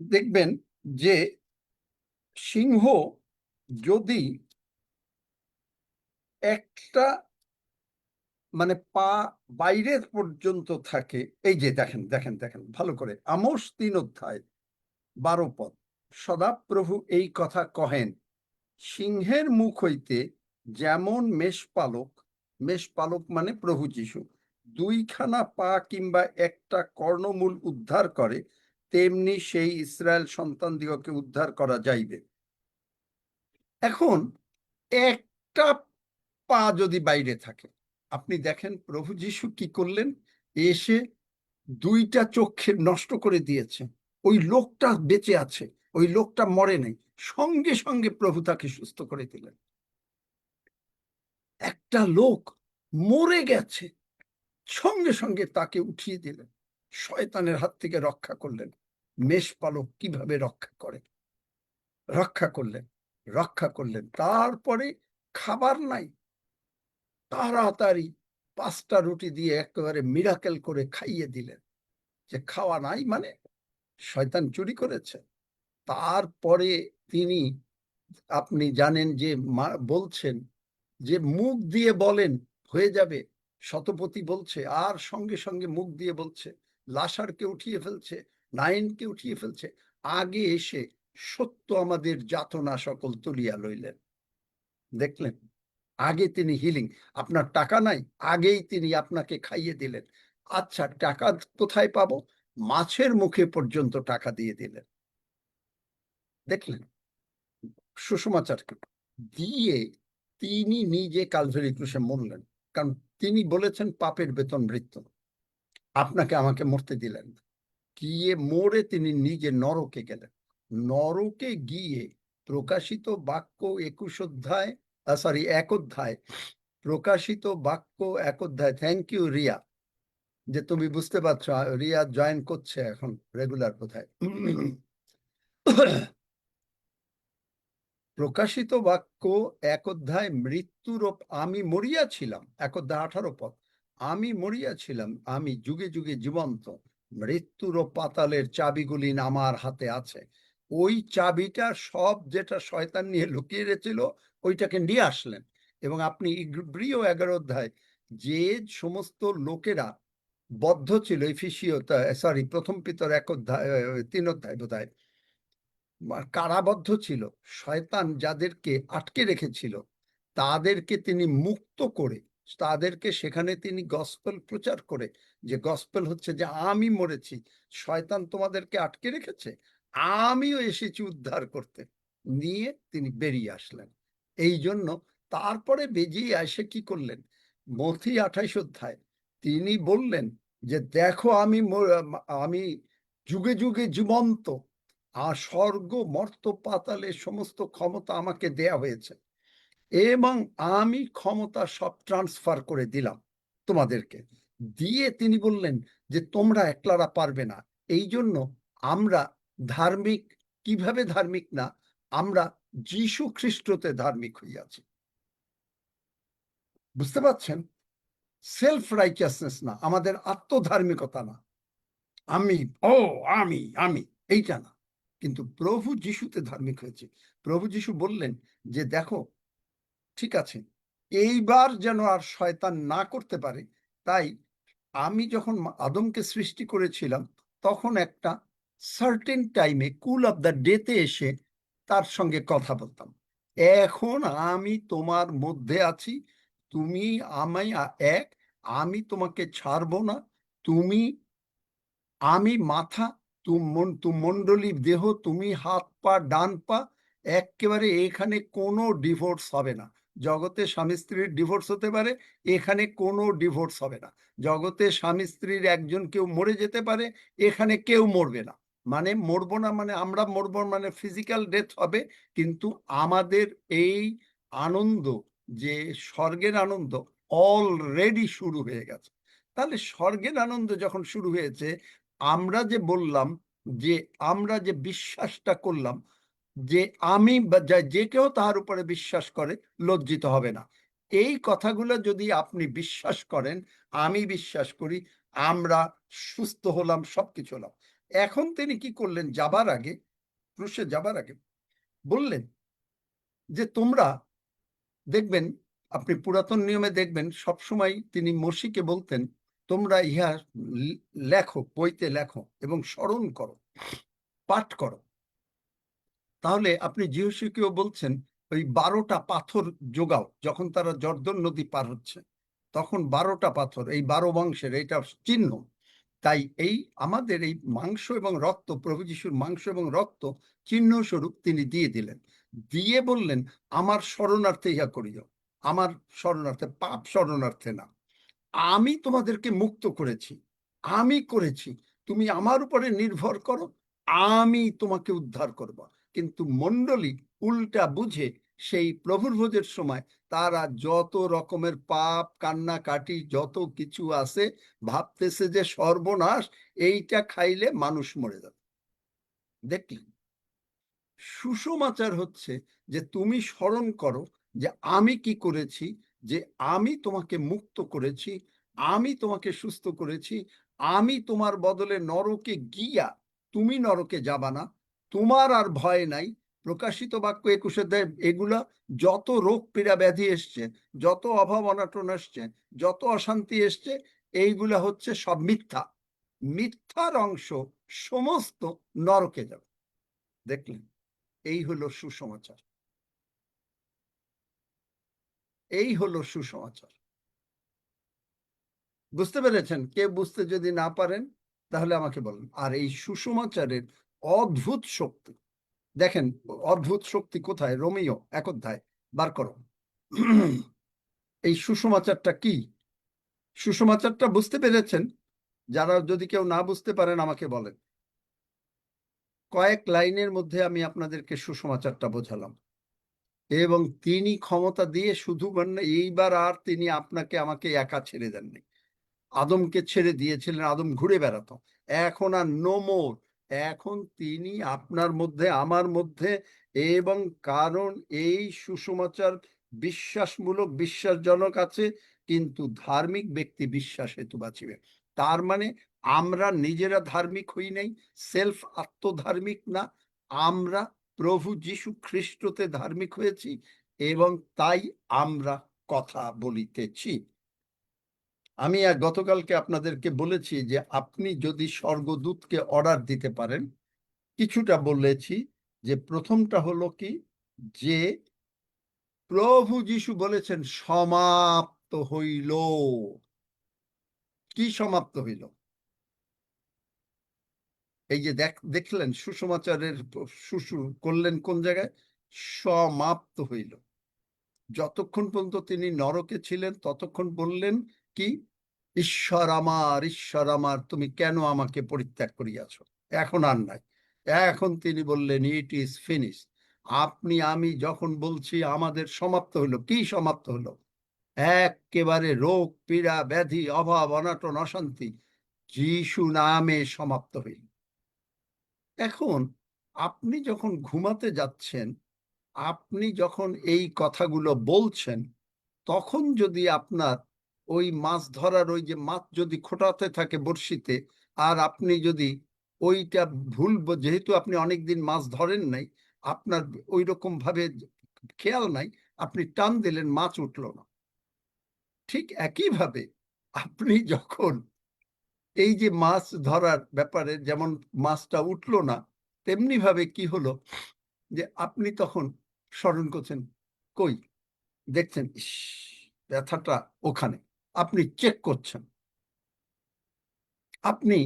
দেখবেন যে সিংহ যদি একটা মানে পা বাইরের পর্যন্ত থাকে, এই যে দেখেন দেখেন দেখেন ভালো করে, আমোস 3 অধ্যায় 12 পদ, সদাপ্রভু এই কথা কহেন, সিংহের মুখ হইতে যেমন মেষপালক, মেষপালক মানে প্রভু যীশু, 2খানা পা কিংবা একটা কর্ণমূল উদ্ধার করে, তেমনি সেই ইসরায়েল সন্তানদিগকে উদ্ধার করা যাইবে। এখন একটা পা যদি বাইরে থাকে, আপনি দেখেন প্রভু যীশু কি করলেন, এসে 2টা চোখে নষ্ট করে দিয়েছে। ওই লোকটা বেঁচে আছে, ওই লোকটা মরে নেই, সঙ্গে সঙ্গে প্রভু তাকে সুস্থ করে দিলেন। একটা লোক মরে গেছে, সঙ্গে সঙ্গে তাকে উঠিয়ে দিলেন, শয়তানের হাত থেকে রক্ষা করলেন। মেষপালক কিভাবে রক্ষা করে, রক্ষা করলেন, রক্ষা করলেন। তারপরে খাবার নাই, তাড়াতাড়ি 5টা রুটি দিয়ে একেবারে মিরাকেল করে খাইয়ে দিলেন। যে খাওয়া নাই মানে শয়তান চুরি করেছে। তারপরে তিনি, আপনি জানেন যে বলছেন যে মুখ দিয়ে বলেন হয়ে যাবে, শতপতি বলছে, আর সঙ্গে সঙ্গে মুখ দিয়ে বলছে, লাসারকে উঠিয়ে ফেলছে, নাইনকে উঠিয়ে ফেলছে। আগে এসে সত্য আমাদের যাতনা সকল তুলিয়া লইলেন। দেখলেন, আগে তিনি হিলিং, আপনার টাকা নাই, আগেই তিনি আপনাকে খাইয়ে দিলেন। আচ্ছা, টাকা কোথায় পাবো? মাছের মুখে পর্যন্ত টাকা দিয়ে দিলেন। দেখলেন সুসমাচার দিয়ে তিনি নিজে কালভারি ক্রুশে মরলেন, কারণ তিনি বলেছেন পাপের বেতন মৃত্যু, আপনাকে আমাকে মরতে দিলেন। গিয়ে মরে তিনি নিজে নরকে গেলেন। নরকে গিয়ে প্রকাশিত বাক্য 21 অধ্যায়, 1 অধ্যায়, প্রকাশিত বাক্য 1 অধ্যায়। থ্যাংক ইউ রিয়া, যে তুমি বুঝতে পারছো, রিয়া জয়েন করছে এখন রেগুলার কোথায়। প্রকাশিত বাক্য 1 অধ্যায়, মৃত্যুর আমি মরিয়াছিলাম, 1 অধ্যায় 18 পদ, আমি মরিয়াছিলাম, আমি যুগে যুগে জীবন্ত, মৃত্যুর ও পাতালের চাবিগুলি আমার হাতে আছে। ওই চাবিটা সব যেটা শয়তান নিয়ে লুকিয়ে রেখেছিল ওইটাকে নিয়ে আসলেন। এবং আপনি ইব্রিয় 11 অধ্যায়, যে সমস্ত লোকেরা বদ্ধ ছিল, এফিসীয় সরি 1 পিতর 1 অধ্যায় 3 অধ্যায় বোধহয়, কারাবদ্ধ ছিল, শয়তান যাদেরকে আটকে রেখেছিল তাদেরকে তিনি মুক্ত করে, তাদেরকে সেখানে তিনি গসপেল প্রচার করে, যে গসপেল হচ্ছে যে আমি মরেছি, শয়তান তোমাদেরকে আটকে রেখেছে, আমিও এসেছি উদ্ধার করতে, নিয়ে তিনি বেরিয়ে আসলেন। এই জন্য তারপরে বেরিয়ে এসে কি করলেন, মথি 28 অধ্যায় তিনি বললেন যে দেখো আমি যুগে যুগে জীবন্ত, আর স্বর্গ মর্ত পাতালে সমস্ত ক্ষমতা আমাকে দেয়া হয়েছে, এবং আমি ক্ষমতা সব ট্রান্সফার করে দিলাম তোমাদেরকে। দিয়ে তিনি বললেন যে তোমরা একলারা পারবে না। এই জন্য আমরা ধার্মিক, কিভাবে ধার্মিক না, আমরা যীশু খ্রিস্টতে ধার্মিক হইয়াছি। বুঝতে পারছেন? সেলফ রাইচাসনেস না, আমাদের আত্মধার্মিকতা না, আমি আমি এইটা না, কিন্তু প্রভু যিশুতে ধার্মিক হয়েছে। প্রভু যিশু বললেন যে দেখো ঠিক আছে, এইবার যেন আর শয়তান না করতে পারে, তাই আমি যখন আদমকে সৃষ্টি করেছিলাম তখন একটা সার্টেন টাইমে কুল অফ দ্য ডেতে এসে তার সঙ্গে কথা বলতাম। এখন আমি তোমার মধ্যে আছি, তুমি আমায় এক, আমি তোমাকে ছাড়বো না, তুমি, আমি মাথা, তুমি মণ্ডলী দেহ, তুমি হাত পা, ডান পা, একেবারে এখানে কোনো ডিভোর্স হবে না। জগতে স্বামী স্ত্রীর ডিভোর্স হতে পারে, এখানে কোনো ডিভোর্স হবে না। জগতে স্বামী স্ত্রীর একজন কেউ মরে যেতে পারে, এখানে কেউ মরবে না। মানে মরবো না মানে আমরা মরবো মানে ফিজিক্যাল ডেথ হবে, কিন্তু আমাদের এই আনন্দ, যে স্বর্গের আনন্দ অলরেডি শুরু হয়ে গেছে। তাহলে স্বর্গের আনন্দ যখন শুরু হয়েছে, আমরা যে বললাম, যে আমরা যে বিশ্বাসটা করলাম, যে আমি যে কেউ তার উপরে বিশ্বাস করে লজ্জিত হবে না। এই কথাগুলো যদি আপনি বিশ্বাস করেন, আমি বিশ্বাস করি, আমরা সুস্থ হলাম, সবকিছু হলাম। এখন তিনি কি করলেন, যাবার আগে, ক্রুশে যাবার আগে বললেন যে তোমরা দেখবেন, আপনি পুরাতন নিয়মে দেখবেন সবসময় তিনি মসিকে বলতেন, তোমরা ইহা লেখো, বইতে লেখো এবং স্মরণ করো, পাঠ করো। তাহলে আপনি যিহোশূকেও বলছেন ওই 12টা পাথর জোগাও। যখন তারা জর্দন নদী পার হচ্ছে তখন 12টা পাথর, এই 12 বংশের এইটা চিহ্ন। তাই এই আমাদের এই মাংস এবং রক্ত, প্রভু যিশুর মাংস এবং রক্ত চিহ্ন স্বরূপ তিনি দিয়ে দিলেন, দিয়ে বললেন আমার শরণার্থে ইহা করিও, আমার শরণার্থে, পাপ শরণার্থে না। আমি তোমাদেরকে মুক্ত করেছি, আমি করেছি, তুমি আমার উপরে নির্ভর করো, আমি তোমাকে উদ্ধার করব। কিন্তু মণ্ডলী উল্টা বুঝে সেই প্রভুর ভোজের সময় তারা যত রকমের পাপ কান্নাকাটি যত কিছু আছে ভাবতেছে যে সর্বনাশ, এইটা খাইলে মানুষ মরে যাবে। দেখলেন, সুসমাচার হচ্ছে যে তুমি স্মরণ করো যে আমি কি করেছি, যে আমি তোমাকে মুক্ত করেছি, আমি তোমাকে সুস্থ করেছি, আমি তোমার বদলে নরকে গিয়া তুমি নরকে যাবা না, তোমার আর ভয় নাই। প্রকাশিত বাক্য 21 এগুলা যত রোগ পীড়া ব্যাধি এসছে, যত অভাব অনাটন আসছে, যত অশান্তি এসছে, এইগুলা হচ্ছে সব মিথ্যা, মিথ্যার অংশ সমস্ত নরকে যাবে। দেখলেন, এই হলো সুসমাচার, এই হলো সুসমাচার। বুঝতে পেরেছেন? কেউ বুঝতে যদি না পারেন তাহলে আমাকে বলেন। আর এই সুসমাচারের অদ্ভুত শক্তি দেখেন, অদ্ভুত শক্তি কোথায়? রোমিও 1 অধ্যায় বার করো। এই সুসমাচারটা কি? সুসমাচারটা বুঝতে পেরেছেন? যারা যদি কেউ না বুঝতে পারেন আমাকে বলেন। কয়েক লাইনের মধ্যে আমি আপনাদেরকে সুসমাচারটা বোঝালাম, এবং তিনি ক্ষমতা দিয়ে শুধু এইবার আর তিনি আপনাকে আমাকে একা ছেড়ে দেননি, আদমকে ছেড়ে দিয়েছিলেন, আদম ঘুরে বেড়াতো, এখন আর নো মোর, এখন তিনি আপনার মধ্যে আমার মধ্যে। এবং কারণ এই সুসমাচার বিশ্বাসমূলক, বিশ্বাসজনক আছে, কিন্তু ধার্মিক ব্যক্তি বিশ্বাস হেতু বাঁচিবে। তার মানে আমরা নিজেরা ধার্মিক হই নাই, সেলফ আত্মধার্মিক না, আমরা প্রভু যীশু খ্রিস্টতে ধার্মিক হয়েছি, এবং তাই আমরা কথা বলিতেছি। আমি গতকালকে আপনাদেরকে বলেছি যে আপনি যদি স্বর্গদূতকে অর্ডার দিতে পারেন, কিছুটা বলেছি, যে প্রথমটা হলো কি, যে প্রভু যীশু বলেছেন সমাপ্ত হইল। কি সমাপ্ত হইল? এই যে দেখলেন সুসমাচারের শুরু করলেন কোন জায়গায়? সমাপ্ত হইল। যতক্ষণ পর্যন্ত তিনি নরকে ছিলেন ততক্ষণ বললেন কি, ঈশ্বর আমার তুমি কেন আমাকে পরিত্যাগ করিয়াছ? এখন আর নাই, এখন তিনি বললেন ইট ইজ ফিনিশ। আপনি আমি যখন বলছি আমাদের সমাপ্ত হলো, কি সমাপ্ত হলো? একেবারে রোগ পীড়া ব্যাধি অভাব অনাটন অশান্তি যিশু নামে সমাপ্ত হইল। এখন আপনি যখন ঘুমাতে যাচ্ছেন, আপনি যখন এই কথাগুলো বলছেন, তখন যদি আপনার ওই মাছ ধরার ওই যে মাছ যদি খোঁটাতে থাকে বড়শিতে, আর আপনি যদি ওইটা ভুল, যেহেতু আপনি অনেকদিন মাছ ধরেন নাই, আপনার ওই রকম ভাবে খেয়াল নাই, আপনি টান দিলেন, মাছ উঠলো না। ঠিক একইভাবে আপনি যখন এই যে মাছ ধরার ব্যাপারে যেমন মাছটা উঠলো না, তেমনি ভাবে কি হলো, যে আপনি তখন স্মরণ করছেন, কই, দেখছেন ইস ব্যথাটা ওখানে, আপনি চেক করছেন, আপনি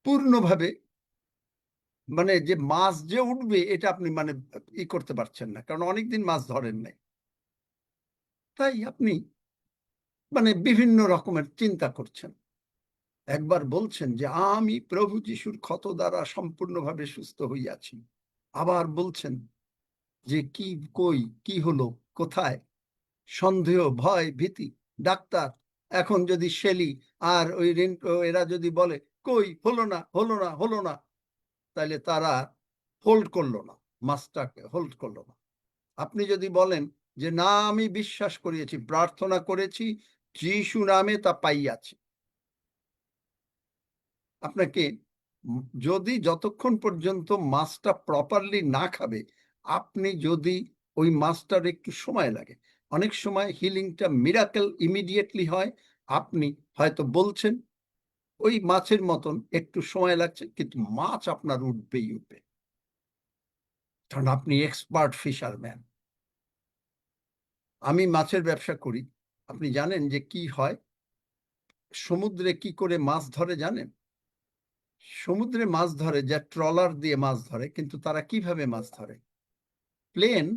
পূর্ণভাবে মানে যে মাছ যে উঠবে এটা আপনি মানে করতে পারছেন না, কারণ অনেকদিন মাছ ধরেন নাই। তাই আপনি মানে বিভিন্ন রকমের চিন্তা করছেন। একবার বলছেন যে আমি প্রভু যিশুর ক্ষত দ্বারা সম্পূর্ণভাবে সুস্থ হইয়াছি, আবার বলছেন যে কি, কই, কি হলো, কোথায়? সন্দেহ, ভয়, ভীতি। ডাক্তার এখন যদি শেলি আর ওই এরা যদি বলে কই, হলো না, তাহলে তারা হোল্ড করলো না, মাছটাকে হোল্ড করলো না। আপনি যদি বলেন যে না আমি বিশ্বাস করিয়েছি, প্রার্থনা করেছি, যিশু নামে তা পাইয়াছি, আপনাকে যদি যতক্ষণ পর্যন্ত মাছটা প্রপারলি না খাবে, আপনি যদি ওই মাছটার একটু সময় লাগে, অনেক সময় হিলিংটা মিরাকেল ইমিডিয়েটলি হয়, আপনি হয়তো বলছেন ওই মাছের মতন একটু সময় লাগছে, কিন্তু মাছ আপনার উঠবেই উঠবে, কারণ আপনি এক্সপার্ট ফিশারম্যান। আমি মাছের ব্যবসা করি। আপনি জানেন যে কি হয় সমুদ্রে, কি করে মাছ ধরে জানেন? সমুদ্রে মাছ ধরে যা ট্রলার দিয়ে মাছ ধরে, কিন্তু তারা কিভাবে মাছ ধরে? প্লেন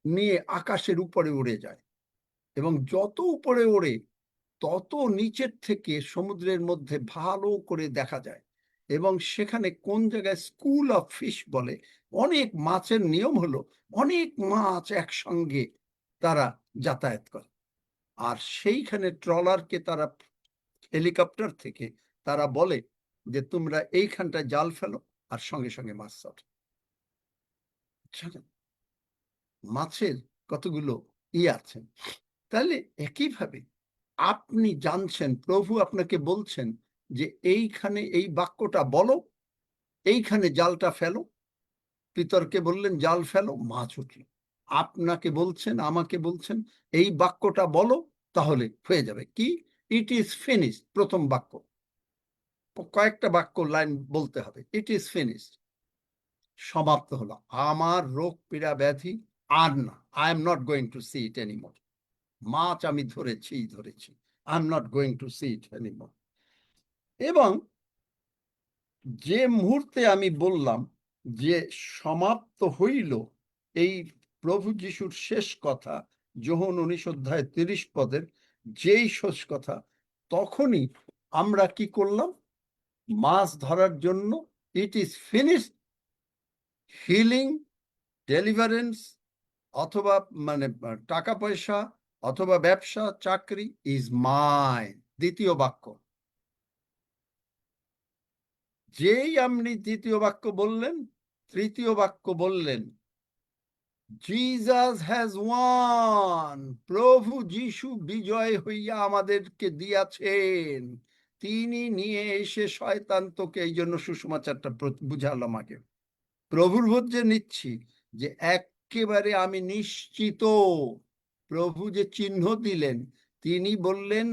নিয়ে আকাশের উপরে উড়ে যায়, এবং যত উপরে ওড়ে তত নিচের থেকে সমুদ্রের মধ্যে ভালো করে দেখা যায়, এবং সেখানে কোন জায়গায় স্কুল অফ ফিশ বলে, অনেক মাছের নিয়ম হলো অনেক মাছ একসঙ্গে তারা যাতায়াত করে, আর সেইখানে ট্রলারকে তারা হেলিকপ্টার থেকে তারা বলে যে তোমরা এইখানটায় জাল ফেলো, আর সঙ্গে সঙ্গে মাছ ধরো। মাছের কতগুলো আছে। তাহলে একইভাবে আপনি জানছেন, প্রভু আপনাকে বলছেন যে এইখানে এই বাক্যটা বলো, এইখানে জালটা ফেলো। পিতরকে বললেন জাল ফেলো, মাছ উঠল। আপনাকে বলছেন, আমাকে বলছেন এই বাক্যটা বলো, তাহলে হয়ে যাবে। কি? ইট ইজ ফিনিশ, প্রথম বাক্য। কয়েকটা বাক্য লাইন বলতে হবে। ইট ইজ ফিনিশ, সমাপ্ত হলো, আমার রোগ পীড়া ব্যাধি আর না। I am not going to see it anymore. মাছ আমি ধরেছি। I am not going to see it anymore. এবং যে মুহূর্তে আমি বললাম যে সমাপ্ত হইল, এই প্রভু যিশুর শেষ কথা, যোহন 19:30 যেই শেষ কথা, তখনই আমরা কি করলাম? মাছ ধরার জন্য it is finish, healing, deliverance, অথবা মানে টাকা পয়সা অথবা ব্যবসা চাকরি ইজ মাইন। দ্বিতীয় বাক্য। যেই আপনি দ্বিতীয় বাক্য বললেন, তৃতীয় বাক্য বললেন জিসাস হ্যাজ ওয়ান। প্রভু যিশু বিজয় হইয়া আমাদেরকে দিয়াছেন। তিনি নিয়ে এসে শয়তান তোকে, এই জন্য সুসমাচারটা বুঝালাম আগে। প্রভুর ভোজ যে নিচ্ছি, যে একেবারে আমি নিশ্চিত, প্রভু যে চিহ্ন দিলেন, তিনি বললেন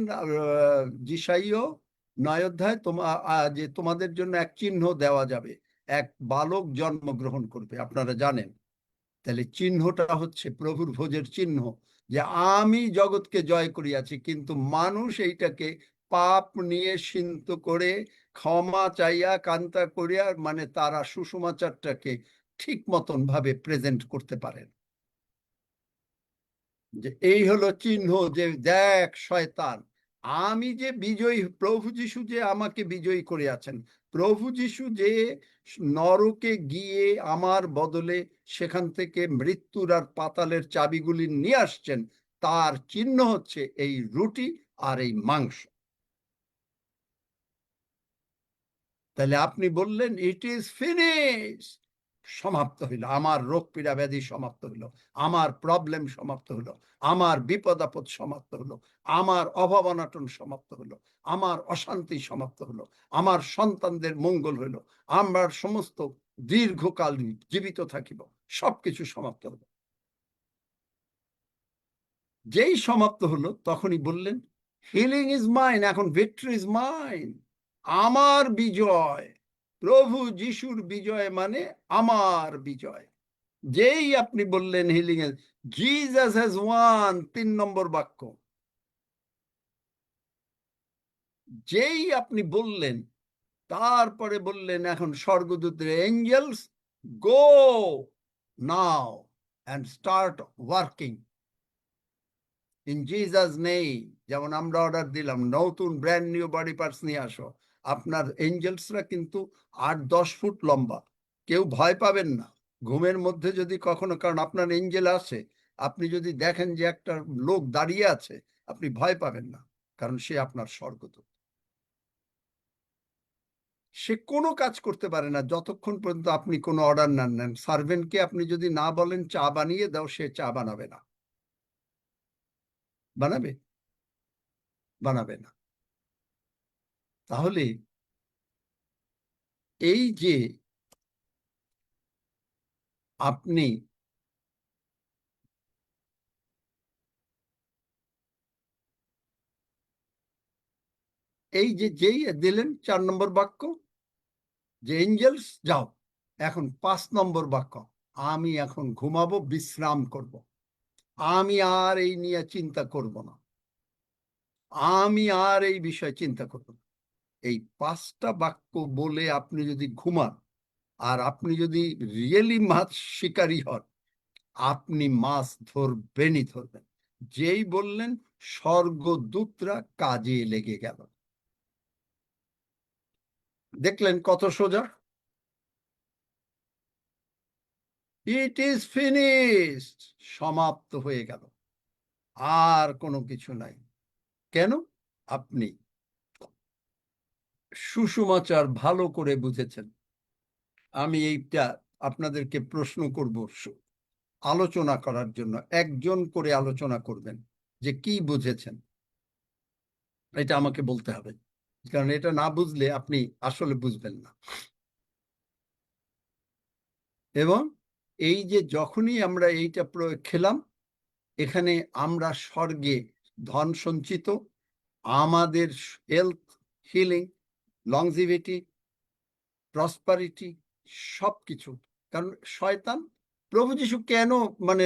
যিশাইয় 9 অধ্যায় যে তোমাদের জন্য এক চিহ্ন দেওয়া যাবে, এক বালক জন্মগ্রহণ করবে, আপনারা জানেন। তাহলে চিহ্নটা হচ্ছে প্রভুর ভোজের চিহ্ন, যে আমি জগৎকে জয় করিয়াছি। কিন্তু মানুষ এইটাকে পাপ নিয়ে সিন্ত করে ক্ষমা চাইয়া কান্তা করিয়া, মানে তারা সুসমাচারটাকে ঠিক মতন ভাবে প্রেজেন্ট করতে পারেন, যে এই হলো চিহ্ন, যে দেখ শয়তান, আমি যে বিজয়ী, প্রভু যিশু যে আমাকে বিজয়ী করিয়াছেন, প্রভু যিশু যে নরকে গিয়ে আমার বদলে সেখান থেকে মৃত্যুর আর পাতালের চাবিগুলি নিয়ে আসছেন, তার চিহ্ন হচ্ছে এই রুটি আর এই মাংস। তাহলে আপনি বললেন ইট ইজ ফিনিশ, সমাপ্ত হইল, আমার রোগ পীড়া ব্যাধি সমাপ্ত হইল, আমার প্রবলেম সমাপ্ত হইল, আমার বিপদ আপদ সমাপ্ত হলো, আমার অভাব অনাটন সমাপ্ত হলো, আমার অশান্তি সমাপ্ত হলো, আমার সন্তানদের মঙ্গল হইল, আমরা সমস্ত দীর্ঘকাল জীবিত থাকিব, সবকিছু সমাপ্ত হলো। যেই সমাপ্ত হলো তখনই বললেন হিলিং ইজ মাইন, এখন ভিক্টরি ইজ মাইন, আমার বিজয়। প্রভু যিশুর বিজয় মানে আমার বিজয়। যেই আপনি বললেন হিলিং এর জিসাস হ্যাজ ওয়ান, 3 নম্বর বাক্য, যেই আপনি বললেন, তারপরে বললেন এখন স্বর্গদূতের angels go now and start working in Jesus নেই। যেমন আমরা অর্ডার দিলাম নতুন ব্র্যান্ড নিউ বডি পার্টস নিয়ে আসো, আপনার এঞ্জেলসরা কিন্তু 8-10 ফুট লম্বা। কেউ ভয় পাবেন না ঘুমের মধ্যে যদি কখনো, কারণ আপনার এঞ্জেল আসে, আপনি যদি দেখেন যে একটা লোক দাঁড়িয়ে আছে, আপনি ভয় পাবেন না, কারণ সে আপনার স্বর্গদূত। সে কোনো কাজ করতে পারে না যতক্ষণ পর্যন্ত আপনি কোনো অর্ডার না নেন। সার্ভেন্টকে আপনি যদি না বলেন চা বানিয়ে দাও, সে চা বানাবে না। বানাবে? বানাবে না। তাহলে এই যে আপনি এই যে যেই দিলেন 4 নম্বর বাক্য, যে এঞ্জেলস যাও, এখন 5 নম্বর বাক্য, আমি এখন ঘুমাবো, বিশ্রাম করব, আমি আর এই নিয়ে চিন্তা করব না, আমি আর এই বিষয়ে চিন্তা করব না। এই 5টা বাক্য বলে আপনি যদি ঘুমান, আর আপনি যদি রিয়েলি মাছ শিকারী হন, আপনি মাছ ধরবেনই ধরবেন। যেই বললেন, স্বর্গদূতরা কাজে লেগে গেল। দেখলেন কত সোজা? ইট ইজ ফিনিশড, সমাপ্ত হয়ে গেল, আর কোনো কিছু নাই। কেন? আপনি সুসমাচার ভালো করে বুঝেছেন। আমি এইটা আপনাদেরকে প্রশ্ন করব আলোচনা করার জন্য, একজন করে আলোচনা করবেন যে কি বুঝেছেন। এটা আমাকে বলতে হবে, কারণ এটা না বুঝলে আপনি আসলে বুঝবেন না। এবং এই যে যখনই আমরা এইটা খেলাম, এখানে আমরা স্বর্গে ধন সঞ্চিত, আমাদের হেলথ, হিলিং, লংজিভিটি, প্রসপারিটি, সবকিছু। কারণ শয়তান, প্রভু যীশু কেন মানে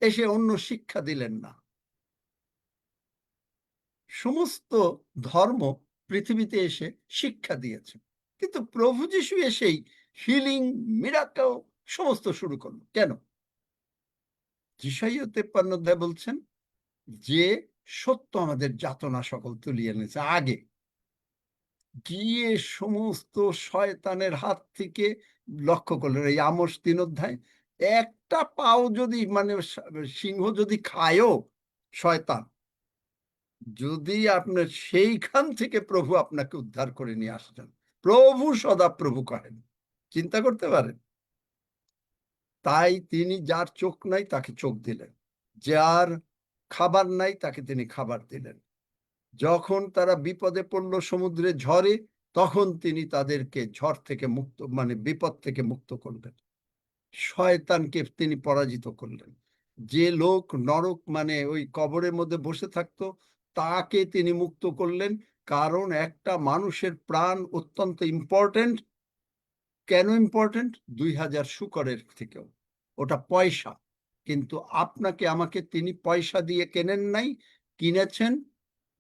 এসে অন্য শিক্ষা দিলেন না? সমস্ত ধর্ম পৃথিবীতে এসে শিক্ষা দিয়েছে, কিন্তু প্রভু যীশু এসেই হিলিং, মিরাকেল সমস্ত শুরু করলো। কেন? যিশাইয়া 53 অধ্যায় বলছেন যে সত্য আমাদের যাতনা সকল তুলিয়ে এনেছে। আগে গিয়ে সমস্ত শয়তানের হাত থেকে লক্ষ্য করলেন। এই আমোস 3 অধ্যায়, একটা পাও যদি মানে সিংহ যদি খায়ও শয়তান, যদি আপনার সেইখান থেকে প্রভু আপনাকে উদ্ধার করে নিয়ে আসছেন। প্রভু সদা প্রভু করেন, চিন্তা করতে পারেন? তাই তিনি যার চোখ নাই তাকে চোখ দিলেন, যার খাবার নাই তাকে তিনি খাবার দিলেন। যখন তারা বিপদে পড়ল সমুদ্রে ঝড়ে, তখন তিনি তাদেরকে ঝড় থেকে মুক্ত মানে বিপদ থেকে মুক্ত করলেন। শয়তানকে তিনি পরাজিত করলেন। যে লোক নরক মানে ওই কবরের মধ্যে বসে থাকতো, তাকে তিনি মুক্ত করলেন। কারণ একটা মানুষের প্রাণ অত্যন্ত ইম্পর্টেন্ট। কেন ইম্পর্টেন্ট? 2000 শূকরের থেকেও। ওটা পয়সা, কিন্তু আপনাকে আমাকে তিনি পয়সা দিয়ে কেনেন নাই, কিনেছেন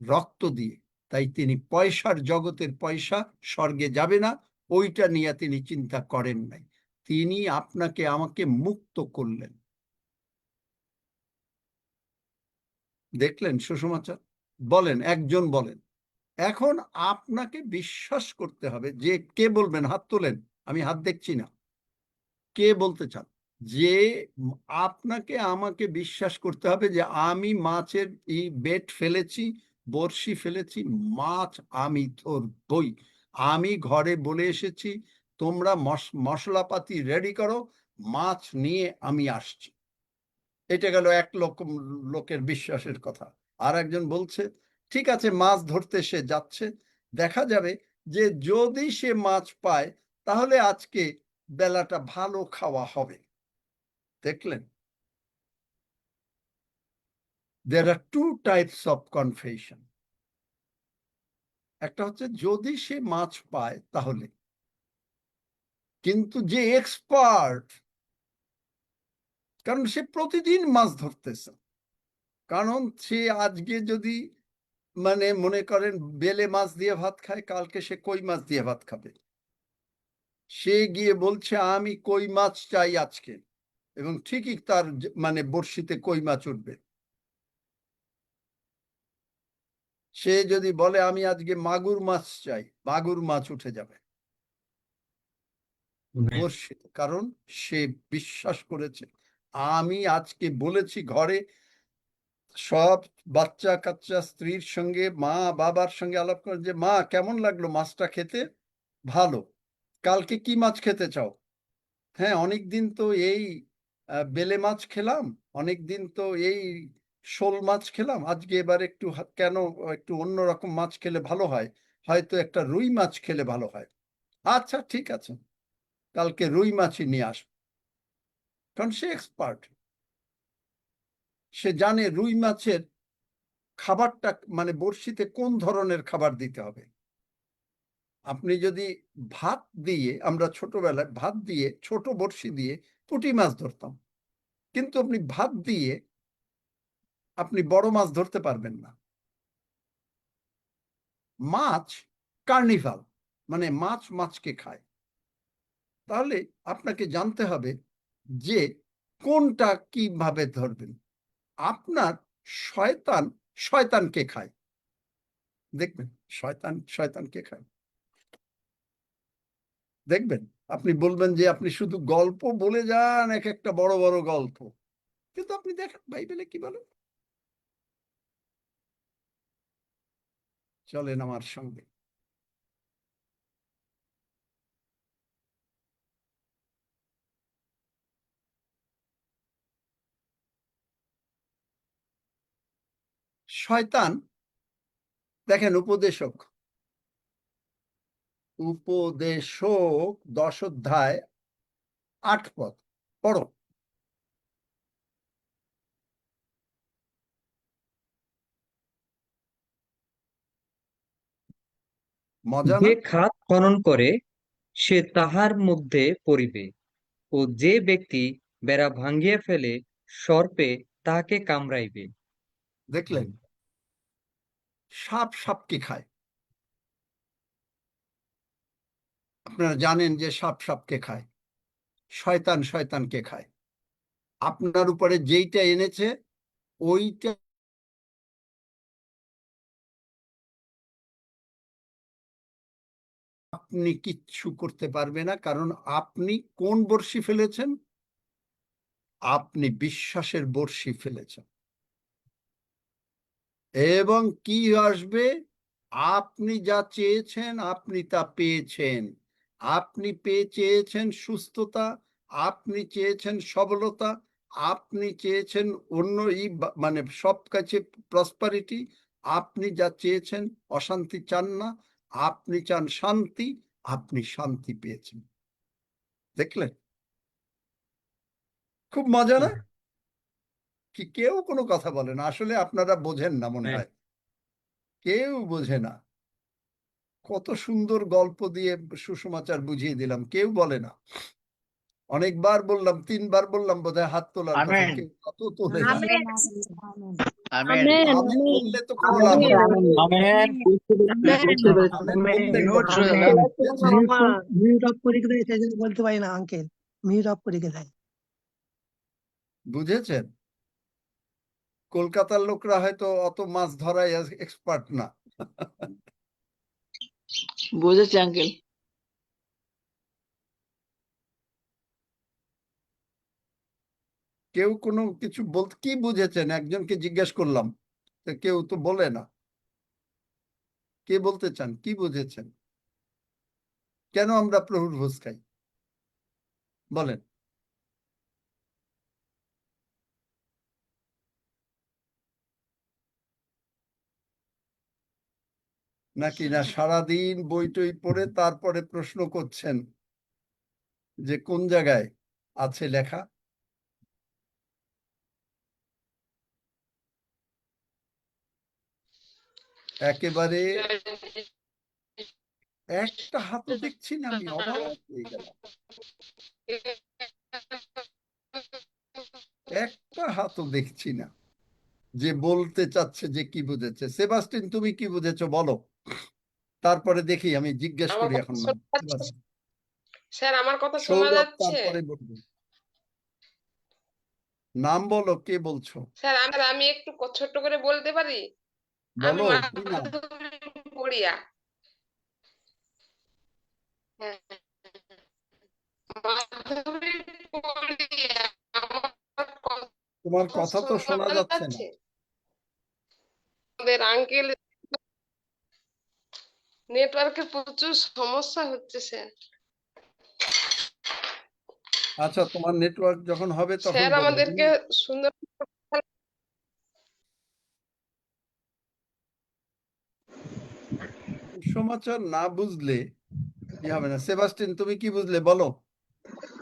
রক্ত দিয়ে। তাই তিনি পয়সার জগতের পয়সা স্বর্গে যাবে না, ওইটা নিয়ে তিনি চিন্তা করেন নাই। তিনি আপনাকে আমাকে মুক্ত করলেন। দেখলেন সুসমাচার? বলেন, একজন বলেন। এখন আপনাকে বিশ্বাস করতে হবে। যে কে বলবেন? হাত তোলেন, আমি হাত দেখছি না। কে বলতে চান? যে আপনাকে আমাকে বিশ্বাস করতে হবে যে আমি মাছের এই বেট ফেলেছি, বড়শি ফেলেছি, মাছ আমি ধরবই। আমি ঘরে বলে এসেছি, তোমরা মশলাপাতি রেডি করো, মাছ নিয়ে আমি আসছি। এটা গেল এক লোকের বিশ্বাসের কথা। আর একজন বলছে, ঠিক আছে, মাছ ধরতে সে যাচ্ছে, দেখা যাবে যে যদি সে মাছ পায় তাহলে আজকে বেলাটা ভালো খাওয়া হবে। দেখলেন? There are 2 types of confession. একটা হচ্ছে যদি সে মাছ পায় তাহলে, কিন্তু যে এক্সপার্ট, কারণ সে প্রতিদিন মাছ ধরতেছে, কারণ সে আজকে যদি মানে মনে করেন বেলে মাছ দিয়ে ভাত খায়, কালকে সে কই মাছ দিয়ে ভাত খাবে। সে গিয়ে বলছে আমি কই মাছ চাই আজকে, এবং ঠিকই তার মানে বড়শিতে কই মাছ উঠবে। সে যদি বলে আমি আজকে মাগুর মাছ চাই, মাগুর মাছ উঠে যাবে বড়শিতে। কারণ সে বিশ্বাস করেছে, আমি আজকে বলেছি ঘরে সব বাচ্চা কাচ্চা স্ত্রীর সঙ্গে, মা বাবার সঙ্গে আলাপ করে যে মা কেমন লাগলো মাছটা খেতে, ভালো। কালকে কি মাছ খেতে চাও? হ্যাঁ, অনেকদিন তো এই বেলে মাছ খেলাম, অনেকদিন তো এই শোল মাছ খেলাম, আজকে এবার একটু কেন একটু অন্যরকম মাছ খেলে ভালো হয়, হয়তো একটা রুই মাছ খেলে ভালো হয়। আচ্ছা ঠিক আছে, কালকে রুই মাছই নিয়ে আসবো। কারণ সে এক্সপার্ট, সে জানে রুই মাছের খাবারটা মানে বড়শিতে কোন ধরনের খাবার দিতে হবে। আপনি যদি ভাত দিয়ে, আমরা ছোটবেলায় ভাত দিয়ে ছোট বড়শি দিয়ে পুঁটি মাছ ধরতাম, কিন্তু আপনি ভাত দিয়ে আপনি বড় মাছ ধরতে পারবেন না। মাছ কার্নিভাল, মানে মাছ মাছকে খায়। তাহলে আপনাকে জানতে হবে যে কোনটা কিভাবে ধরবেন। আপনার শয়তান শয়তানকে খায়, দেখবেন শয়তান শয়তানকে খায়, দেখবেন। আপনি বলবেন যে আপনি শুধু গল্প বলে যান, এক একটা বড় বড় গল্প, কিন্তু আপনি দেখেন বাইবেলে কি বলে। চলেন আমার সঙ্গে। শয়তান, দেখেন উপদেশক, উপদেশক 10 অধ্যায় 8 পদ পড়ো। মজা যে না? খাদ খনন করে সে তাহার মধ্যে পড়িবে, ও যে ব্যক্তি বেড়া ভাঙ্গিয়া ফেলে সর্পে তাহাকে কামড়াইবে। দেখলেন, সাপ সাপকে খায়। আপনারা জানেন যে সাপ সাপকে খায়, শয়তান শয়তানকে খায়। আপনার উপরে যেইটা এনেছে ওইটা আপনি কিচ্ছু করতে পারবে না, কারণ আপনি কোন বড়শি ফেলেছেন? আপনি বিশ্বাসের বড়শি ফেলেছেন। এবং কি আসবে? আপনি যা চেয়েছেন আপনি তা পেয়েছেন। আপনি চেয়েছেন সুস্থতা, আপনি চেয়েছেন সবলতা, আপনি চেয়েছেন অন্য মানে সব কাছে প্রসপারিটি। আপনি যা চেয়েছেন, অশান্তি চান না, আপনি চান শান্তি, আপনি শান্তি পেয়েছেন। দেখলেন, খুব মজা না? কি কেউ কোনো কথা বলে না, আসলে আপনারা বোঝেন না মনে হয়, কেউ বোঝে না। কত সুন্দর গল্প দিয়ে সুসমাচার বুঝিয়ে দিলাম, কেউ বলে না। অনেকবার বললাম, 3 বার বললাম বোধহয় হাত তোলার কথা, আমেন। কেউ কত তোলে না। Amen amen. আমেন আমি আমেন বললে তো কোনো লাভ আমেন হবে না। আমেন। আমেন বললে মিউট কোনো রইল। লাভ হবে না। মিউট অফ করে দেয়, সেই জন্য বলতে পারি না আঙ্কেল, মিউট অফ করে দেয়। বুঝেছেন? কলকাতার লোকরা হয়তো অত মাছ ধরায় এক্সপার্ট না। বুঝেছি আঙ্কেল। কেউ কোনো কিছু বলতে, কি বুঝেছেন একজনকে জিজ্ঞেস করলাম, তো কেউ তো বলে না। কে বলতে চান কি বুঝেছেন? কেন আমরা প্রভুর ভোজ খাই বলেন? নাকি না সারাদিন বই টই পড়ে তারপরে প্রশ্ন করছেন যে কোন জায়গায় আছে লেখা? একেবারে একটা হাতও দেখছি না, আমি অবাক হয়ে গেলাম। একটা হাতও দেখছি না যে বলতে চাচ্ছে যে কি বুঝেছে। সেবাস্টিন, তুমি কি বুঝেছো বলো, তারপরে দেখি, আমি জিজ্ঞেস আমার করি কথা এখন নাম। শোনা যাচ্ছে? স্যার আমার কথা শোনা সৌরভ যাচ্ছে? তারপরে বলবো। নাম বলো, কে বলছো? স্যার আমি একটু ছোট্ট করে বলতে পারি? আমি বলো কি নাম? মাধবী পড়িয়া। হ্যাঁ, মাধবী পড়িয়া। আমার তোমার কথা কথা তো শোনা যাচ্ছে না। আমাদের আঙ্কেল নেটওয়ার্কের প্রচুর সমস্যা হচ্ছে স্যার। আচ্ছা, তোমার নেটওয়ার্ক যখন হবে তখন স্যার বলবে। আমাদেরকে সুন্দর সমাচার না বুঝলে কি হবে না। সেবাস্টিন, তুমি কি বুঝলে বলো,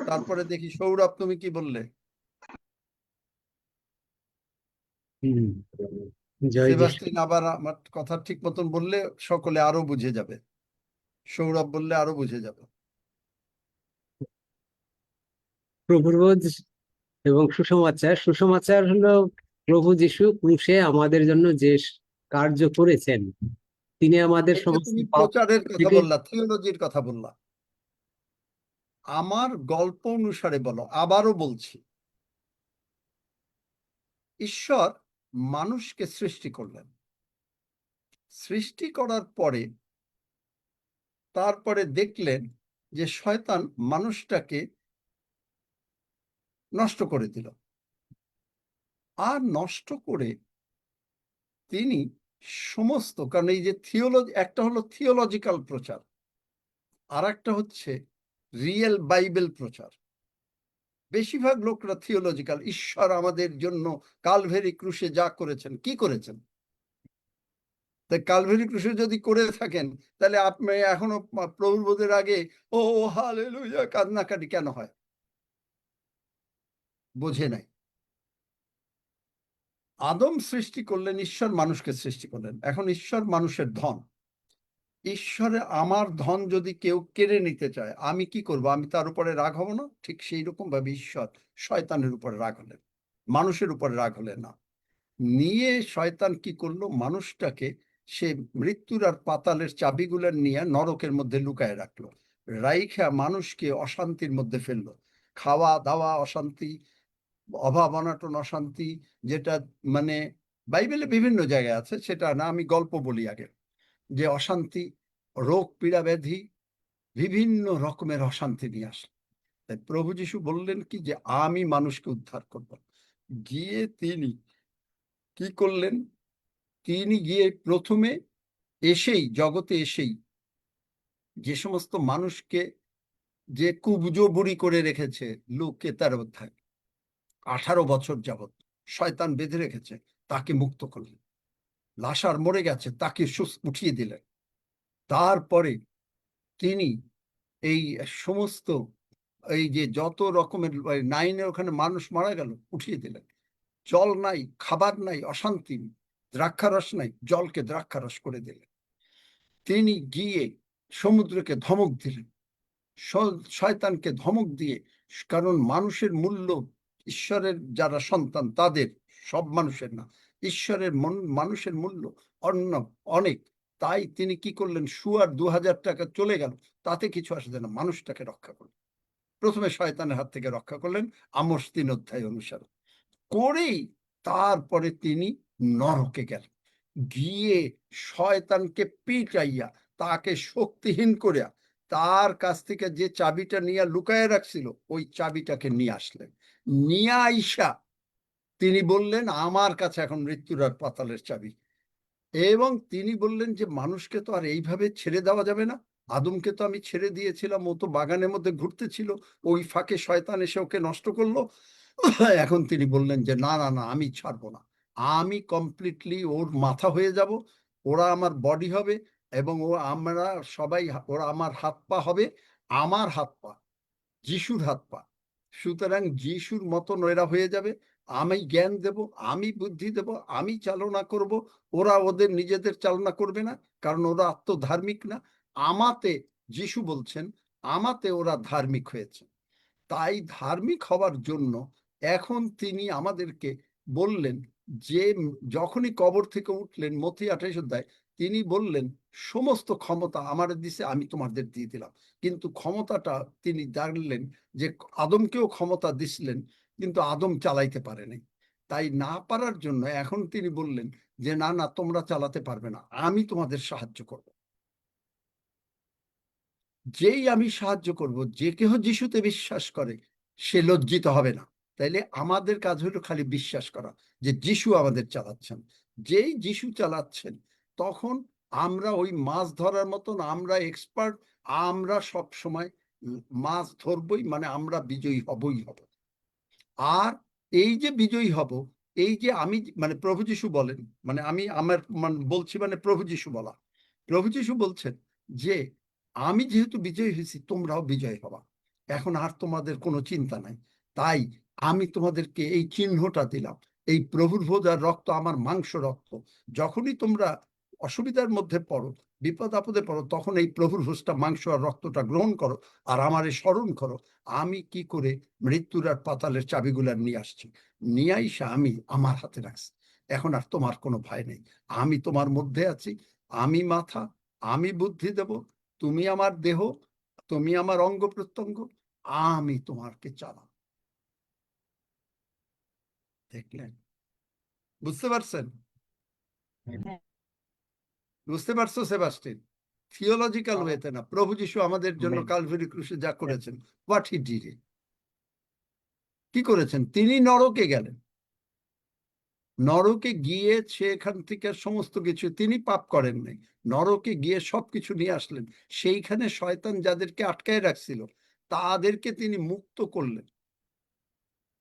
তারপরে দেখি। সৌরভ, তুমি কি বললে? হুম, জয় যিশু। সেবাস্টিন আবার আমার কথা ঠিক মতন বললে সকলে আরো বুঝে যাবে। সৌরভ বললে আরো বুঝে যাবে। প্রভুর বোধ এবং সুসমাচার হলো প্রভু যিশু ক্রুশে আমাদের জন্য যে কার্য করেছেন, তিনি আমাদের এই যে সমস্ত তুমি পাপ প্রচারের কথা থেকে। বললা, থিওলজির কথা বললা, আমার গল্প অনুসারে বলো, আবারও বলছি, ঈশ্বর মানুষকে সৃষ্টি করলেন। সৃষ্টি করার পরে তারপরে দেখলেন যে শয়তান মানুষটাকে নষ্ট করে দিল। আর নষ্ট করে তিনি সমস্ত, কারণ এই যে থিওলজি, একটা হলো থিওলজিক্যাল প্রচার, আর একটা হচ্ছে রিয়েল বাইবেল প্রচার। বেশিরভাগ লোকরা থিওলজিক্যাল, ঈশ্বর আমাদের জন্য কালভেরি ক্রুশে যা করেছেন, কি করেছেন। তাই কালভেরি ক্রুশে যদি করে থাকেন, তাহলে আপনি এখনো প্রভুর বোধের আগে ও হালেলুয়া কান্নাকাটি কেন হয়? বোঝে নাই। আদম সৃষ্টি করলেন, ঈশ্বর মানুষকে সৃষ্টি করলেন। এখন ঈশ্বর মানুষের ধন। ঈশ্বরে আমার ধন যদি কেউ কেড়ে নিতে চায়, আমি কি করব? আমি তার উপরে রাগ হব না? ঠিক সেই রকম ভাবে ঈশ্বর শয়তানের উপরে রাগ হলেন, মানুষের উপরে রাগ হলেন না। নিয়ে শয়তান কি করলো? মানুষটাকে সে মৃত্যুর আর পাতালের চাবিগুলো নিয়ে নরকের মধ্যে লুকায় রাখলো। রাইখা মানুষকে অশান্তির মধ্যে ফেললো। খাওয়া দাওয়া অশান্তি, অভাব অনাটন অশান্তি, যেটা মানে বাইবেলে বিভিন্ন জায়গায় আছে, সেটা না, আমি গল্প বলি আগে। যে অশান্তি, রোগ পীড়া ব্যাধি, বিভিন্ন রকমের অশান্তি নিয়ে আসে। তাই প্রভু যিশু বললেন কি, যে আমি মানুষকে উদ্ধার করব। গিয়ে তিনি কি করলেন? তিনি গিয়ে প্রথমে জগতে এসেই যে সমস্ত মানুষকে যে কুবজো বুড়ি করে রেখেছে, লুক 13 অধ্যায়, 18 বছর যাবত শয়তান বেঁধে রেখেছে, তাকে মুক্ত করলেন। লাশার মরে গেছে, তাকে উঠিয়ে দিলেন। তারপরে তিনি এই সমস্ত, এই যে যত রকমের নাইনের ওখানে মানুষ মারা গেল, উঠিয়ে দিলেন। জল নাই, খাবার নাই, অশান্তি, দ্রাক্ষারস নাই, জলকে দ্রাক্ষারস করে দিলেন। তিনি গিয়ে সমুদ্রকে ধমক দিলেন, শয়তানকে ধমক দিয়ে, কারণ মানুষের মূল্য, ঈশ্বরের যারা সন্তান তাদের, সব মানুষের না, ঈশ্বরের মানুষের মূল্য অনেক। তাই তিনি কি করলেন? শুয়ার 2000 টাকা চলে গেল, তাতে কিছু আসে না, মানুষটাকে রক্ষা করলেন। প্রথমে শয়তানের হাত থেকে রক্ষা করলেন, আমোস 3 অধ্যায় অনুসারে করেই তারপরে তিনি নরকে গেলেন। গিয়ে শয়তানকে পিটাইয়া, তাকে শক্তিহীন করিয়া, তার কাছ থেকে যে চাবিটা নিয়ে লুকায় রাখছিল, ওই চাবিটাকে নিয়ে আসলেন। নিয়ে আইসা তিনি বললেন, আমার কাছে এখন মৃত্যুর আর পাতালের চাবি। এবং তিনি বললেন যে মানুষকে তো আর এইভাবে ছেড়ে দেওয়া যাবে না। আদমকে তো আমি ছেড়ে দিয়েছিলাম, ও তো বাগানের মধ্যে ঘুরতেছিল, ওই ফাঁকে শয়তান এসে ওকে নষ্ট করলো। এখন তিনি বললেন যে না না না, আমি ছাড়বো না, আমি কমপ্লিটলি ওর মাথা হয়ে যাব, ওরা আমার বডি হবে, এবং আমরা সবাই, ওরা আমার হাত পা হবে, আমার হাত পা যিশুর হাত পা। সুতরাং যিশুর মতন এরা হয়ে যাবে। আমি জ্ঞান দেব, আমি বুদ্ধি দেব, আমি চালনা করব, ওরা ওদের নিজেদের চালনা করবে না, কারণ ওরা আত্মধার্মিক না। আমাতে, যিশু বলছেন, আমাতে ওরা ধার্মিক হয়েছে। তাই ধার্মিক হওয়ার জন্য এখন তিনি আমাদেরকে বললেন যে, যখনই কবর থেকে উঠলেন, মথি 28 অধ্যায়, তিনি বললেন সমস্ত ক্ষমতা আমার দিছে, আমি তোমাদের দিয়ে দিলাম। কিন্তু ক্ষমতাটা তিনি জানলেন যে আদমকেও ক্ষমতা দিছিলেন, কিন্তু আদম চালাইতে পারে নাই। তাই না পারার জন্য এখন তিনি বললেন যে না না, তোমরা চালাতে পারবে না, আমি তোমাদের সাহায্য করব। যেই আমি সাহায্য করব, যে কেহ যিশুতে বিশ্বাস করে সে লজ্জিত হবে না। তাইলে আমাদের কাজ হলো খালি বিশ্বাস করা যে যিশু আমাদের চালাচ্ছেন। যেই যিশু চালাচ্ছেন, তখন আমরা ওই মাছ ধরার মতন আমরা এক্সপার্ট, আমরা সব সময় মাছ ধরবই, মানে আমরা বিজয়ী হবই হব। আর এই যে বিজয়ী হব, এই যে আমি মানে প্রভু যিশু বলেন, মানে আমি আমার মানে বলছি, মানে প্রভু যিশু বলা, প্রভু যিশু বলছেন যে আমি যেহেতু বিজয়ী হয়েছি তোমরাও বিজয়ী হবা, এখন আর তোমাদের কোনো চিন্তা নাই। তাই আমি তোমাদেরকে এই চিহ্নটা দিলাম, এই প্রভুর ভোজার রক্ত আমার মাংস রক্ত। যখনই তোমরা অসুবিধার মধ্যে পড়ো, বিপদ আপদে পড়ো, তখন এই প্রভুর ভোজটা মাংস আর রক্তটা গ্রহণ করো, আর আমারে স্মরণ করো আমি কি করে মৃত্যুর আর পাতালের চাবিগুলা নিয়ে আসছি, নিয়ে আইসা আমি আমার হাতে রাখছি। এখন আর তোমার কোনো ভয় নেই, আমি তোমার মধ্যে আছি, আমি মাথা, আমি বুদ্ধি দেব, তুমি আমার দেহ, তুমি আমার অঙ্গ প্রত্যঙ্গ, আমি তোমাকে চালাম। দেখলেন? বুঝতে পারছেন? বুঝতে পারছো সেবাস্টিন? থিওলজিক্যাল ওয়েতে না, প্রভু যিশু আমাদের জন্য কালভারি ক্রুশে যা করেছেন, হোয়াট হি ডিড, কি করেছেন? তিনি নরকে গেলেন, নরকে গিয়ে সেখান থেকে সমস্ত কিছু, তিনি পাপ করেন নাই, নরকে গিয়ে সবকিছু নিয়ে আসলেন। সেইখানে শয়তান যাদেরকে আটকায় রাখছিল তাদেরকে তিনি মুক্ত করলেন।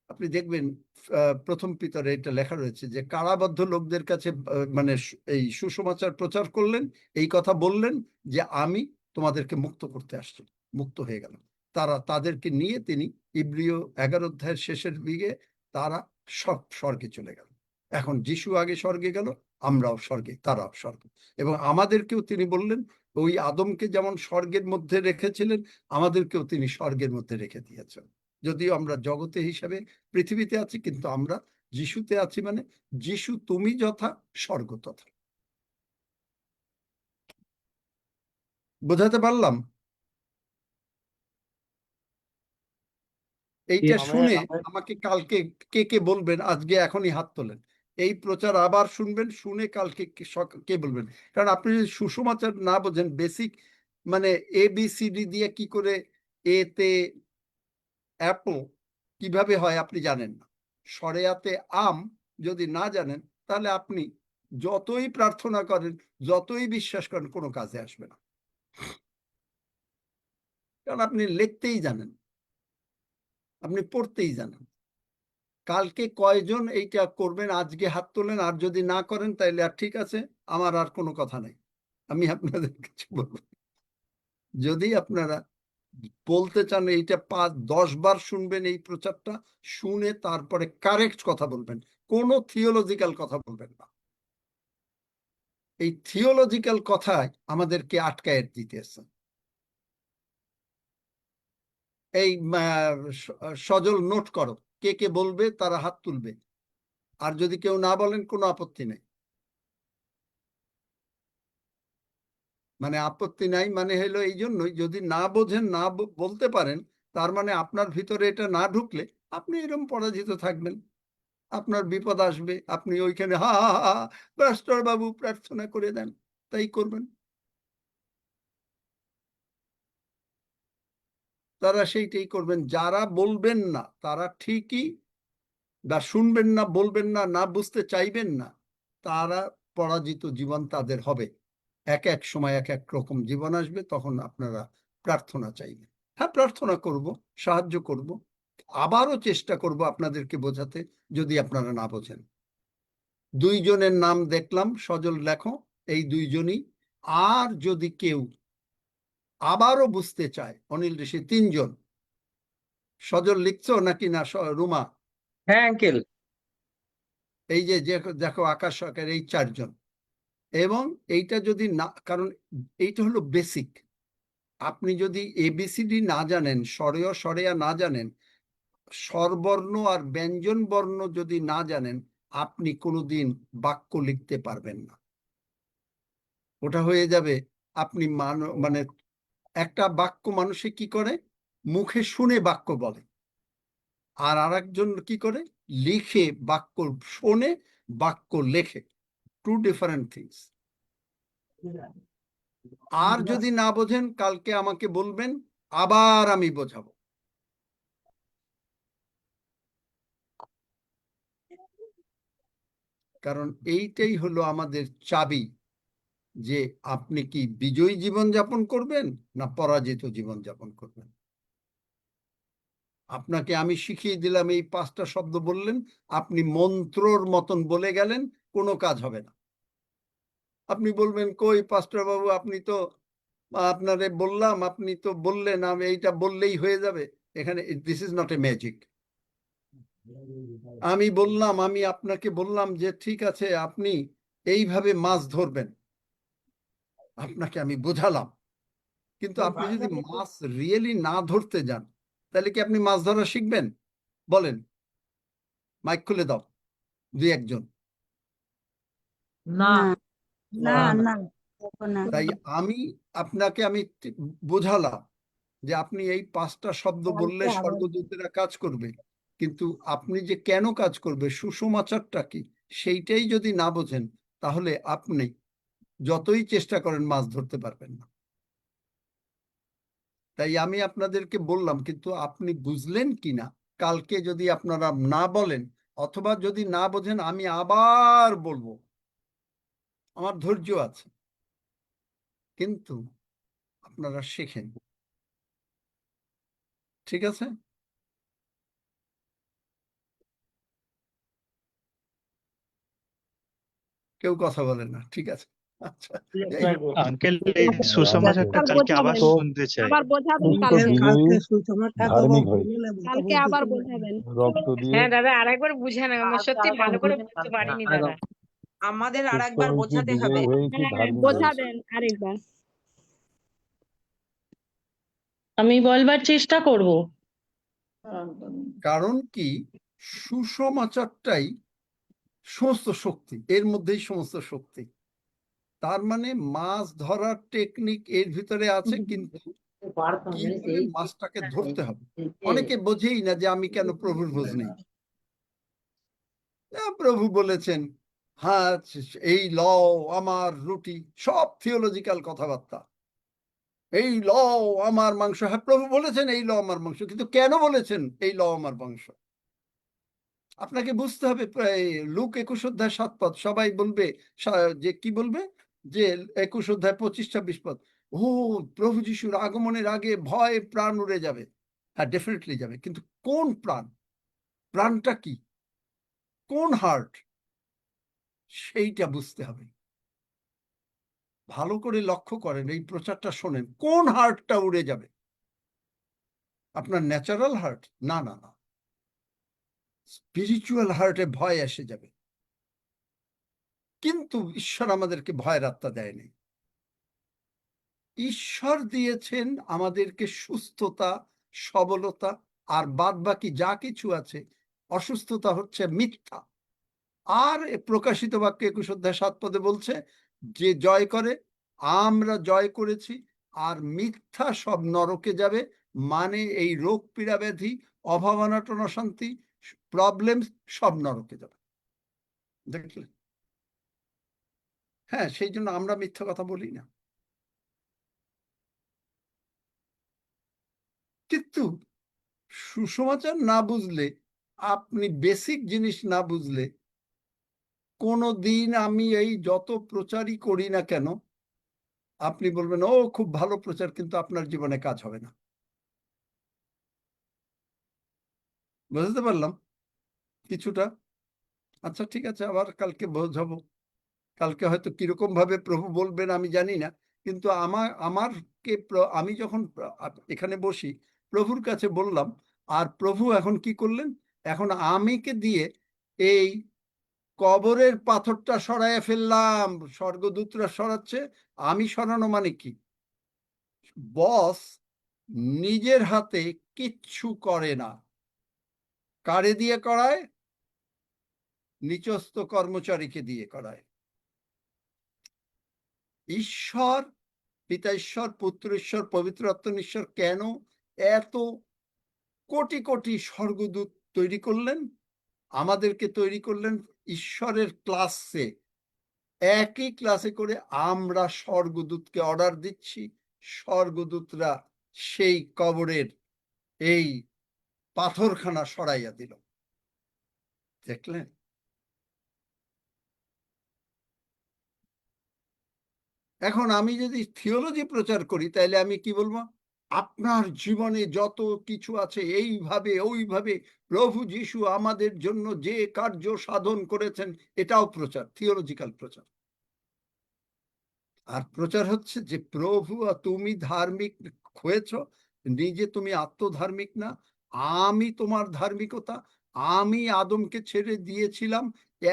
আপনি দেখবেন প্রথম পিতরে এটা লেখা রয়েছে যে কারাবদ্ধ লোকদের কাছে মানে এই সুসমাচার প্রচার করলেন, এই কথা বললেন যে আমি তোমাদেরকে মুক্ত করতে আসছি, মুক্ত হয়ে গেল। তাদেরকে নিয়ে তিনি ইব্রিয় 11 অধ্যায়ের শেষের দিকে তারা সব স্বর্গে চলে গেল। এখন যিশু আগে স্বর্গে গেল, আমরাও স্বর্গে, তারাও স্বর্গে। এবং আমাদেরকেও তিনি বললেন ওই আদমকে যেমন স্বর্গের মধ্যে রেখেছিলেন, আমাদেরকেও তিনি স্বর্গের মধ্যে রেখে দিয়েছেন। যদিও আমরা জগতে হিসাবে পৃথিবীতে আছি, কিন্তু আমরা যিশুতে আছি, মানে যিশু তুমি যথা স্বর্গ তথা। বোঝাতে পারলাম? এইটা শুনে আমাকে কালকে কে কে বলবেন, আজকে এখনই হাত তোলেন, এই প্রচার আবার শুনবেন, শুনে কালকে কে বলবেন। কারণ আপনি যদি সুসমাচার না বোঝেন, বেসিক মানে ABCD দিয়ে কি করে এতে অ্যাপল কিভাবে হয় আপনি জানেন না, সরেয়াতে আম যদি না জানেন, তাহলে আপনি যতই প্রার্থনা করেন, যতই বিশ্বাস করেন, কোনো কাজে আসবে না। কারণ আপনি লিখতেই জানেন, আপনি পড়তেই জানেন। কালকে কয়জন এইটা করবেন, আজকে হাত তোলেন, আর যদি না করেন তাহলে আর ঠিক আছে, আমার আর কোনো কথা নাই, আমি আপনাদের কিছু বলবো। যদি আপনারা বলতে চান, এইটা 5-10 বার শুনবেন এই প্রচারটা, শুনে তারপরে কারেক্ট কথা বলবেন, কোনো থিওলজিক্যাল কথা বলবেন না। এই থিওলজিক্যাল কথায় আমাদেরকে আটকায় দিতেছে। এই সজল নোট করো, কে কে বলবে তারা হাত তুলবে, আর যদি কেউ না বলেন কোনো আপত্তি নেই। মানে আপত্তি নাই মানে হলো এই জন্যই, যদি না বোঝেন, না বলতে পারেন, তার মানে আপনার ভিতরে এটা না ঢুকলে আপনি এরকম পরাজিত থাকবেন, আপনার বিপদ আসবে, আপনি ওইখানে হা হা হা পাস্টর বাবু প্রার্থনা করে দেন, তাই করবেন। তারা সেইটাই করবেন। যারা বলবেন না তারা ঠিকই, বা শুনবেন না, বলবেন না, না বুঝতে চাইবেন না, তারা পরাজিত জীবন তাদের হবে। এক এক সময় এক এক রকম জীবন আসবে, তখন আপনারা প্রার্থনা চাইবেন। হ্যাঁ, প্রার্থনা করব, সাহায্য করব, আবারও চেষ্টা করব আপনাদেরকে বোঝাতে, যদি আপনারা না বোঝেন। 2 জনের নাম দেখলাম, সজল লেখো, এই 2 জনই। আর যদি কেউ আবারও বুঝতে চায়, অনিল ঋষি 3 জন। সজল লিখছো নাকি না রুমা? হ্যাঁ আঙ্কেল। এই যে দেখো আকাশ সরকার, এই 4 জন। এবং এইটা যদি না, কারণ এইটা হলো বেসিক, আপনি যদি ABCD না জানেন, স্বরেয় স্বরেয়া না জানেন, স্বরবর্ণ আর ব্যঞ্জন বর্ণ যদি না জানেন, আপনি কোনোদিন বাক্য লিখতে পারবেন না। ওটা হয়ে যাবে আপনি মানে একটা বাক্য মানুষে কি করে, মুখে শুনে বাক্য বলে, আর আরেকজন কি করে, লিখে বাক্য, শোনে বাক্য লেখে, 2 ডিফারেন্ট থিংস। আর যদি না বোঝেন, কালকে আমাকে বলবেন, আবার আমি বোঝাবো। কারণ এইটাই হলো আমাদের চাবি, যে আপনি কি বিজয়ী জীবন যাপন করবেন না পরাজিত জীবন যাপন করবেন। আপনাকে আমি শিখিয়ে দিলাম, এই 5টা শব্দ বললেন, আপনি মন্ত্রর মতন বলে গেলেন, কোনো কাজ হবে না। আপনি বলবেন, কই পাস্টর বাবু, আপনি তো আপনারে বললাম, আপনি তো বললেন, আমি এইটা বললেই হয়ে যাবে। এখানে this is not a magic. আমি বললাম, আমি আপনাকে বললাম যে ঠিক আছে আপনি এইভাবে মাছ ধরবেন, আপনাকে আমি বোঝালাম, কিন্তু আপনি যদি মাছ রিয়েলি না ধরতে যান, তাহলে কি আপনি মাছ ধরা শিখবেন? বলেন, মাইক খুলে দাও 2-1 জন। না না না। না তাই আপনাকে আমি বোঝালাম যে আপনি এই 5টা শব্দ বললে স্বর্গদূতেরা কাজ করবে, কিন্তু আপনি যে কেন কাজ করবে, সুসমাচারটা কি, সেইটাই যদি না বোঝেন, তাহলে আপনি যতই চেষ্টা করেন মাছ ধরতে পারবেন না। তাই আমি আপনাদেরকে বললাম, কিন্তু আপনি বুঝলেন কিনা কালকে যদি আপনারা না বলেন, অথবা যদি না বোঝেন, আমি আবার বলবো, আমার ধৈর্য আছে, কিন্তু আপনারা শেখেন। ঠিক আছে? কেউ কথা বলেন না, ঠিক আছে। আচ্ছা, যাই হোক। আঙ্কেল এই সুসমাচারটা কালকে আবার শুনতে চাই। আবার বোঝাবেন আঙ্কেল কালকে কালকে সুসমাচার দেবো ধার্মিক হই, বলে কথা কালকে আবার বলতেছিলেন। বোঝাবেন রক্ত দিয়ে হ্যাঁ দাদা আরেকবার বুঝান, আমরা সত্যি ভালো করে বুঝতে পারিনি দাদা। আমাদের সুস্থ আরেকবার হয়েছি, বোঝাতে বিজয়ী হবে। হয়েছি, হ্যাঁ ধার্মিক হয়েছি। বোঝাবেন আরেকবার। আমি বলবার চেষ্টা করব। কারণ কি, সুসমাচারটাই সমস্ত শক্তি, এর মধ্যেই সমস্ত শক্তি। তার মানে মাছ ধরার টেকনিক এর ভিতরে আছে, কিন্তু কিভাবে মাছটাকে ধরতে হবে। অনেকে বোঝেই না যে আমি কেন প্রভুর বোঝ নেই। প্রভু বলেছেন, হ্যাঁ এই লও আমার রুটি, সব থিওলজিক্যাল কথাবার্তা। এই লও আমার মাংস, হ্যাঁ প্রভু বলেছেন এই লও আমার মাংস, কিন্তু কেন বলেছেন এই লও আমার মাংস? আপনাকে বুঝতে হবে। লুক 21 অধ্যায় 7 পদ, সবাই বলবে যে কি বলবে, যে 21 অধ্যায় 25-26 পদ, ও প্রভু যিশুর আগমনের আগে ভয়ে প্রাণ উড়ে যাবে। হ্যাঁ, ডেফিনেটলি যাবে, কিন্তু কোন প্রাণ? প্রাণটা কি, কোন হার্ট, সেইটা বুঝতে হবে। ভালো করে লক্ষ্য করেন, এই প্রচারটা শোনেন, কোন হার্টটা উড়ে যাবে? আপনার ন্যাচারাল হার্ট? না না না, স্পিরিচুয়াল হার্টে ভয় এসে যাবে। কিন্তু ঈশ্বর আমাদেরকে ভয়ের আত্মা দেয়নি। ঈশ্বর দিয়েছেন আমাদেরকে সুস্থতা, সবলতা, আর বাদ বাকি যা কিছু আছে, অসুস্থতা হচ্ছে মিথ্যা। আর প্রকাশিত বাক্য 21 অধ্যায় 7 পদে বলছে, যে জয় করে, আমরা জয় করেছি, আর মিথ্যা সব নরকে যাবে। মানে এই রোগ পীড়া ব্যাধি, অভাব অনটন অশান্তি, প্রবলেম সব নরকে যাবে। দেখলেন? হ্যাঁ, সেই জন্য আমরা মিথ্যা কথা বলি না। কিন্তু সুসমাচার না বুঝলে, আপনি বেসিক জিনিস না বুঝলে, কোনো দিন আমি এই যত প্রচারই করি না কেন, আপনি বলবেন ও খুব ভালো প্রচার, কিন্তু আপনার জীবনে কাজ হবে না। বুঝতে পারলাম কিছুটা? আচ্ছা ঠিক আছে, আবার কালকে বোঝাবো। কালকে হয়তো কিরকম ভাবে প্রভু বলবেন আমি জানি না, কিন্তু আমি যখন এখানে বসি, প্রভুর কাছে বললাম, আর প্রভু এখন কি করলেন, এখন আমিকে দিয়ে এই কবরের পাথরটা সরাইয়া ফেললাম। স্বর্গদূতরা সরাচ্ছে, আমি সরানো মানে কি? বস নিজের হাতে কিচ্ছু করে না, কারে দিয়ে করায়? নিচস্থ কর্মচারীকে দিয়ে করায়। ঈশ্বর, পিতা ঈশ্বর, পুত্র ঈশ্বর, পবিত্র আত্মা ঈশ্বর কেন এত কোটি কোটি স্বর্গদূত তৈরি করলেন? আমাদেরকে তৈরি করলেন ঈশ্বরের ক্লাসে, একই ক্লাসে করে আমরা স্বর্গদূতকে অর্ডার দিচ্ছি, স্বর্গদূতরা সেই কবরের এই পাথরখানা সরাইয়া দিল। দেখলেন? এখন আমি যদি থিওলজি প্রচার করি তাহলে আমি কি বলবো? আপনার জীবনে যত কিছু আছে এইভাবে ওইভাবে প্রভু যীশু আমাদের জন্য যে কার্য সাধন করেছেন, এটাও প্রচার, থিওলজিক্যাল প্রচার। আর প্রচার হচ্ছে যে প্রভু তুমি ধার্মিক হয়েছ, নিজে তুমি আত্মধার্মিক না, আমি তোমার ধার্মিকতা, আমি আদমকে ছেড়ে দিয়েছিলাম,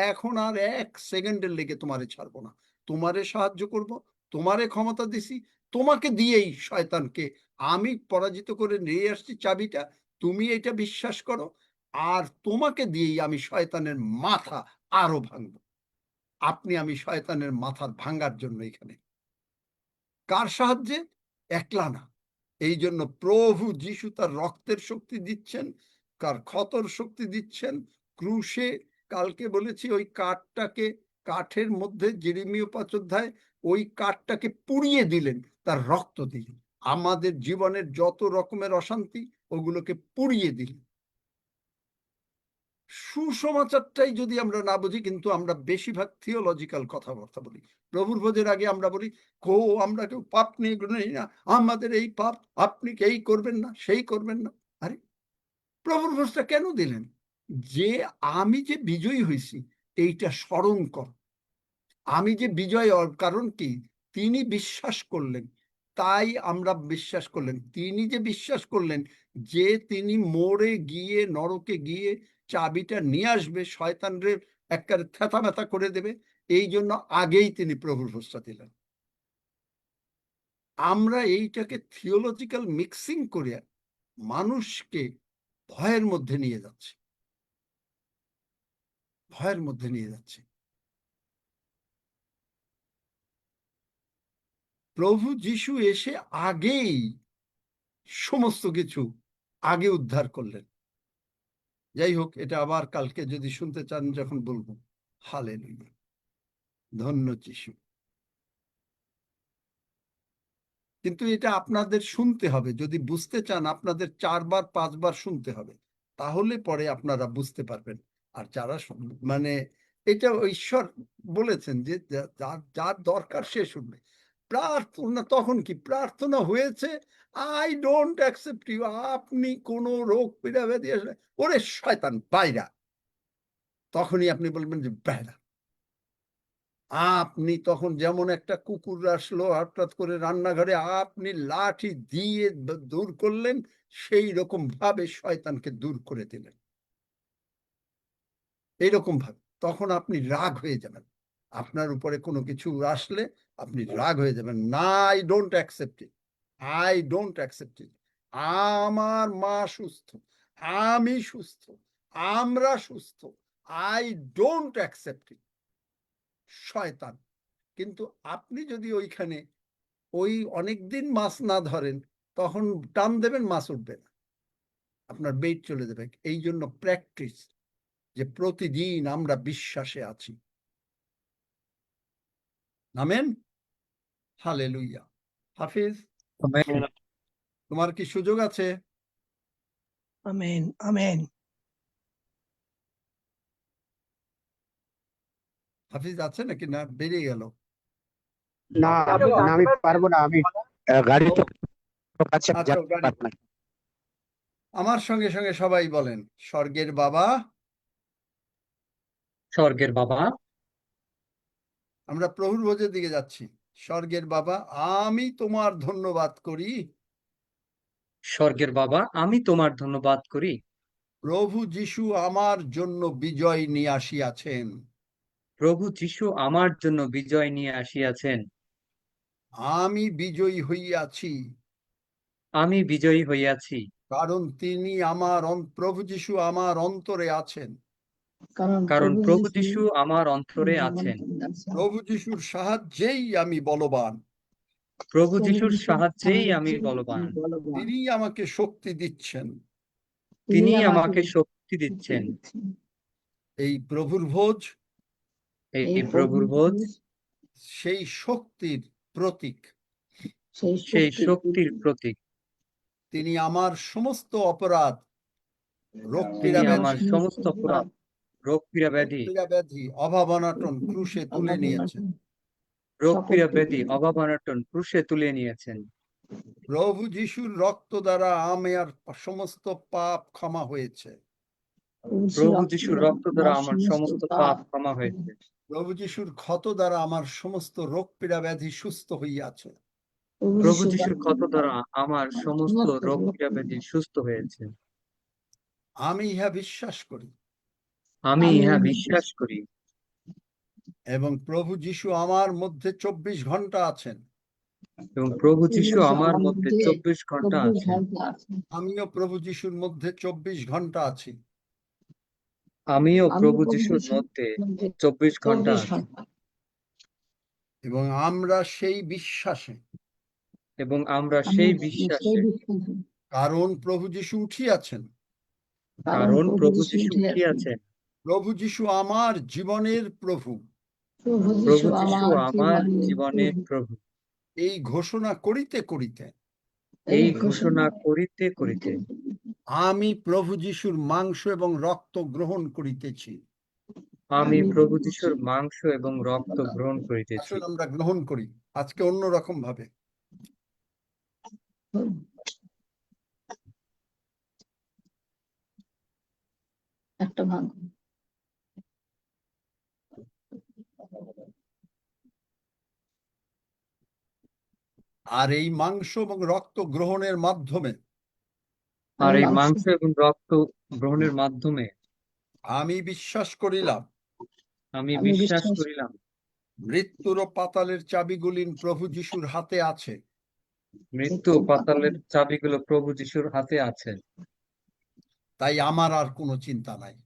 এখন আর 1 সেকেন্ডের লেগে তোমারে ছাড়বো না, তোমারে সাহায্য করব, তোমারে ক্ষমতা দিছি, তোমাকে দিয়েই শয়তানকে আমি পরাজিত করে নিয়ে আসছি চাবিটা, তুমি এটা বিশ্বাস করো, আর তোমাকে দিয়েই আমি শয়তানের মাথা আরো ভাঙবো। আপনি আমি শয়তানের মাথার ভাঙার জন্য এখানে। কার সাহায্যে? একলা না। এই জন্য প্রভু যীশু তার রক্তের শক্তি দিচ্ছেন, কার ক্ষতর শক্তি দিচ্ছেন, ক্রুশে কালকে বলেছি ওই কাঠটাকে, কাঠের মধ্যে যেরেমীয় 5 অধ্যায় ওই কাঠটাকে পুড়িয়ে দিলেন, তার রক্ত দিলেন। আমাদের জীবনের যত রকমের অশান্তি ওগুলোকে পুড়িয়ে দিলেন। সুসমাচারটাই যদি আমরা না বুঝি, কিন্তু আমরা বেশিরভাগ থিওলজিক্যাল কথাবার্তা বলি। প্রভুর ভোজের আগে আমরা বলি আমরা কেউ পাপ নিয়ে নেই না, আমাদের এই পাপ, আপনি এই করবেন না, সেই করবেন না। আরে প্রভুর ভোজটা কেন দিলেন? যে আমি যে বিজয়ী হয়েছি এইটা স্মরণ কর। আমি যে বিজয়, কারণ কি? তিনি বিশ্বাস করলেন, তাই আমরা বিশ্বাস করলেন। তিনি যে বিশ্বাস করলেন যে তিনি মরে গিয়ে নরকে গিয়ে চাবিটা নিয়ে আসবে, শয়তানরে একেবারে থেতা ব্যথা করে দেবে, এই জন্য আগেই তিনি প্রভুর ভোজটা দিলেন। আমরা এইটাকে থিওলজিক্যাল মিক্সিং করে মানুষকে ভয়ের মধ্যে নিয়ে যাচ্ছি, ভয়ের মধ্যে নিয়ে যাচ্ছি। প্রভু যীশু এসে আগেই সমস্ত কিছু আগে উদ্ধার করলেন। যাই হোক, এটা আবার কালকে যদি শুনতে চান যখন বলবো। হালেলুয়া, ধন্য যীশু। কিন্তু এটা আপনাদের শুনতে হবে, যদি বুঝতে চান আপনাদের 4 বার 5 বার শুনতে হবে, তাহলে পরে আপনারা বুঝতে পারবেন। আর যারা মানে এটা ঈশ্বর বলেছেন যে যার দরকার সে শুনবে। প্রার্থনা তখন কি? প্রার্থনা হয়েছে, আই ডোন্ট অ্যাকসেপ্ট ইউ, আপনি কোন রোগ পীড়া ব্যাধি আসলে ওরে শয়তান বাইরা, তখনই আপনি বলবেন যে বাইরা। আপনি তখন যেমন একটা কুকুর আসলো হঠাৎ করে রান্নাঘরে, আপনি লাঠি দিয়ে দূর করলেন, সেই রকম ভাবে শয়তানকে দূর করে দিলেন। এইরকম ভাবে তখন আপনি রাগ হয়ে যাবেন। আপনার উপরে কোনো কিছু আসলে আপনি রাগ হয়ে যাবেন। না, I don't accept it, I don't accept it. আমার মা সুস্থ, আমি সুস্থ, আমরা সুস্থ, আই ডোন্ট অ্যাকসেপ্ট ইট। শয়তান। কিন্তু আপনি যদি ওইখানে ওই অনেকদিন মাছ না ধরেন, তখন টান দেবেন, মাছ উঠবে না, আপনার বেইট চলে যাবে। এই জন্য প্র্যাকটিস, যে প্রতিদিন আমরা বিশ্বাসে আছি। Amen, hallelujah. হাফিজ, তোমার কি সুযোগ আছে? Amen amen. হাফিজ আছে নাকি না বেরিয়ে গেল? না, আমি পারবো না, আমি গাড়িতে কাছে আচ্ছা, যেতে গাড়ি। পারবো না। আমার সঙ্গে সঙ্গে সবাই বলেন, স্বর্গের বাবা। স্বর্গের বাবা। আমরা প্রভুর ভোজের দিকে যাচ্ছি। স্বর্গের বাবা, আমি তোমার ধন্যবাদ করি। স্বর্গের বাবা, আমি তোমার ধন্যবাদ করি। প্রভু যীশু আমার জন্য বিজয় নিয়ে আসিয়াছেন। প্রভু যীশু আমার জন্য বিজয় নিয়ে আসিয়াছেন। আমি বিজয়ী হইয়াছি, আমি বিজয়ী হইয়াছি, কারণ তিনি প্রভু যীশু আমার অন্তরে আছেন। কারণ প্রভু যীশু আমার অন্তরে আছেন। প্রভু যীশুর সাহায্যেই আমি বলবান। প্রভু যীশুর সাহায্যেই আমি বলবান। তিনি আমাকে শক্তি দিচ্ছেন। তিনি আমাকে শক্তি দিচ্ছেন। এই প্রভুর ভোজ, এই প্রভুর ভোজ সেই শক্তির প্রতীক, সেই শক্তির প্রতীক। তিনি আমার সমস্ত অপরাধ, রোগ তিনি পীড়া আমার সমস্ত অপরাধ, রোগ পীড়া ব্যাধি, ব্যাধি, অভাব অনাটন ক্রুশে তুলে নিয়েছেন। রোগ পীড়া ব্যাধি অভাব অনটন ক্রুশে তুলে নিয়েছেন। প্রভু যিশুর রক্ত দ্বারা আমার সমস্ত পাপ ক্ষমা হয়েছে। প্রভু যিশুর রক্ত দ্বারা আমার সমস্ত পাপ ক্ষমা হয়েছে। প্রভু যিশুর ক্ষত দ্বারা আমার সমস্ত রোগ পীড়া ব্যাধি সুস্থ হইয়াছে। প্রভু যিশুর ক্ষত দ্বারা আমার সমস্ত রোগ পীড়া ব্যাধি সুস্থ হয়েছে। আমি ইহা বিশ্বাস করি আমি ইহা বিশ্বাস করি এবং প্রভু যিশু আমার মধ্যে 24 ঘন্টা আছেন। এবং প্রভু যিশু আমার মধ্যে 24 ঘন্টা আছেন। আমিও প্রভু যিশুর মধ্যে 24 ঘন্টা আছি। আমিও প্রভু যিশুর মধ্যে 24 ঘন্টা আছি। এবং আমরা সেই বিশ্বাসে, এবং আমরা সেই বিশ্বাসে, কারণ প্রভু যিশু উঠিয়াছেন, কারণ প্রভু যিশু উঠিয়াছেন, প্রভু যিশু আমার জীবনের প্রভু, প্রভু যিশু আমার জীবনের প্রভু, এই ঘোষণা করিতে করিতে এই ঘোষণা করিতে করিতে আমি প্রভু যিশুর মাংস এবং রক্ত গ্রহণ করিতেছি। আমি প্রভু যিশুর মাংস এবং রক্ত গ্রহণ করিতেছি। আসুন আমরা গ্রহণ করি আজকে অন্যরকম ভাবে। একটা ভাগ আর এই মাংস এবং রক্ত গ্রহণের মাধ্যমে আর এই মাংস এবং রক্ত গ্রহণের মাধ্যমে আমি বিশ্বাস করিলাম, আমি বিশ্বাস করিলাম মৃত্যুর ও পাতালের চাবিগুলি প্রভু যিশুর হাতে আছে। মৃত্যু ও পাতালের চাবিগুলো প্রভু যিশুর হাতে আছে। তাই আমার আর কোনো চিন্তা নাই।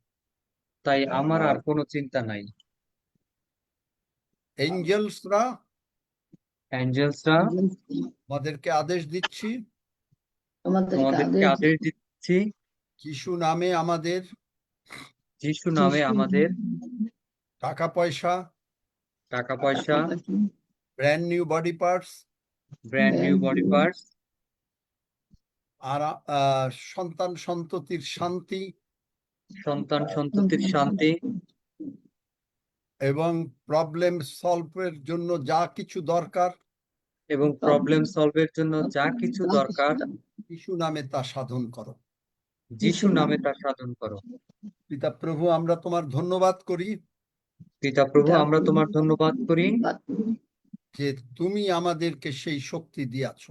তাই আমার আর কোনো চিন্তা নাই। এঞ্জেলসরা অ্যাঞ্জেলসরা আমাদেরকে আদেশ দিচ্ছি, আমাদেরকে আদেশ দিচ্ছি, যিশু নামে আমাদের যিশু নামে আমাদের টাকা পয়সা, brand new body parts, brand new body parts, আর সন্তান সন্ততির শান্তি, সন্তান সন্ততির শান্তি এবং প্রবলেম সলভের জন্য যা কিছু দরকার, এবং প্রবলেম সলভের জন্য যা কিছু দরকার, যিশু নামে তা সাধন করো। যিশু নামে তা সাধন করো। পিতা প্রভু, আমরা তোমার ধন্যবাদ করি, পিতা প্রভু, আমরা তোমার ধন্যবাদ করি যে তুমি আমাদেরকে সেই শক্তি দিয়াছ,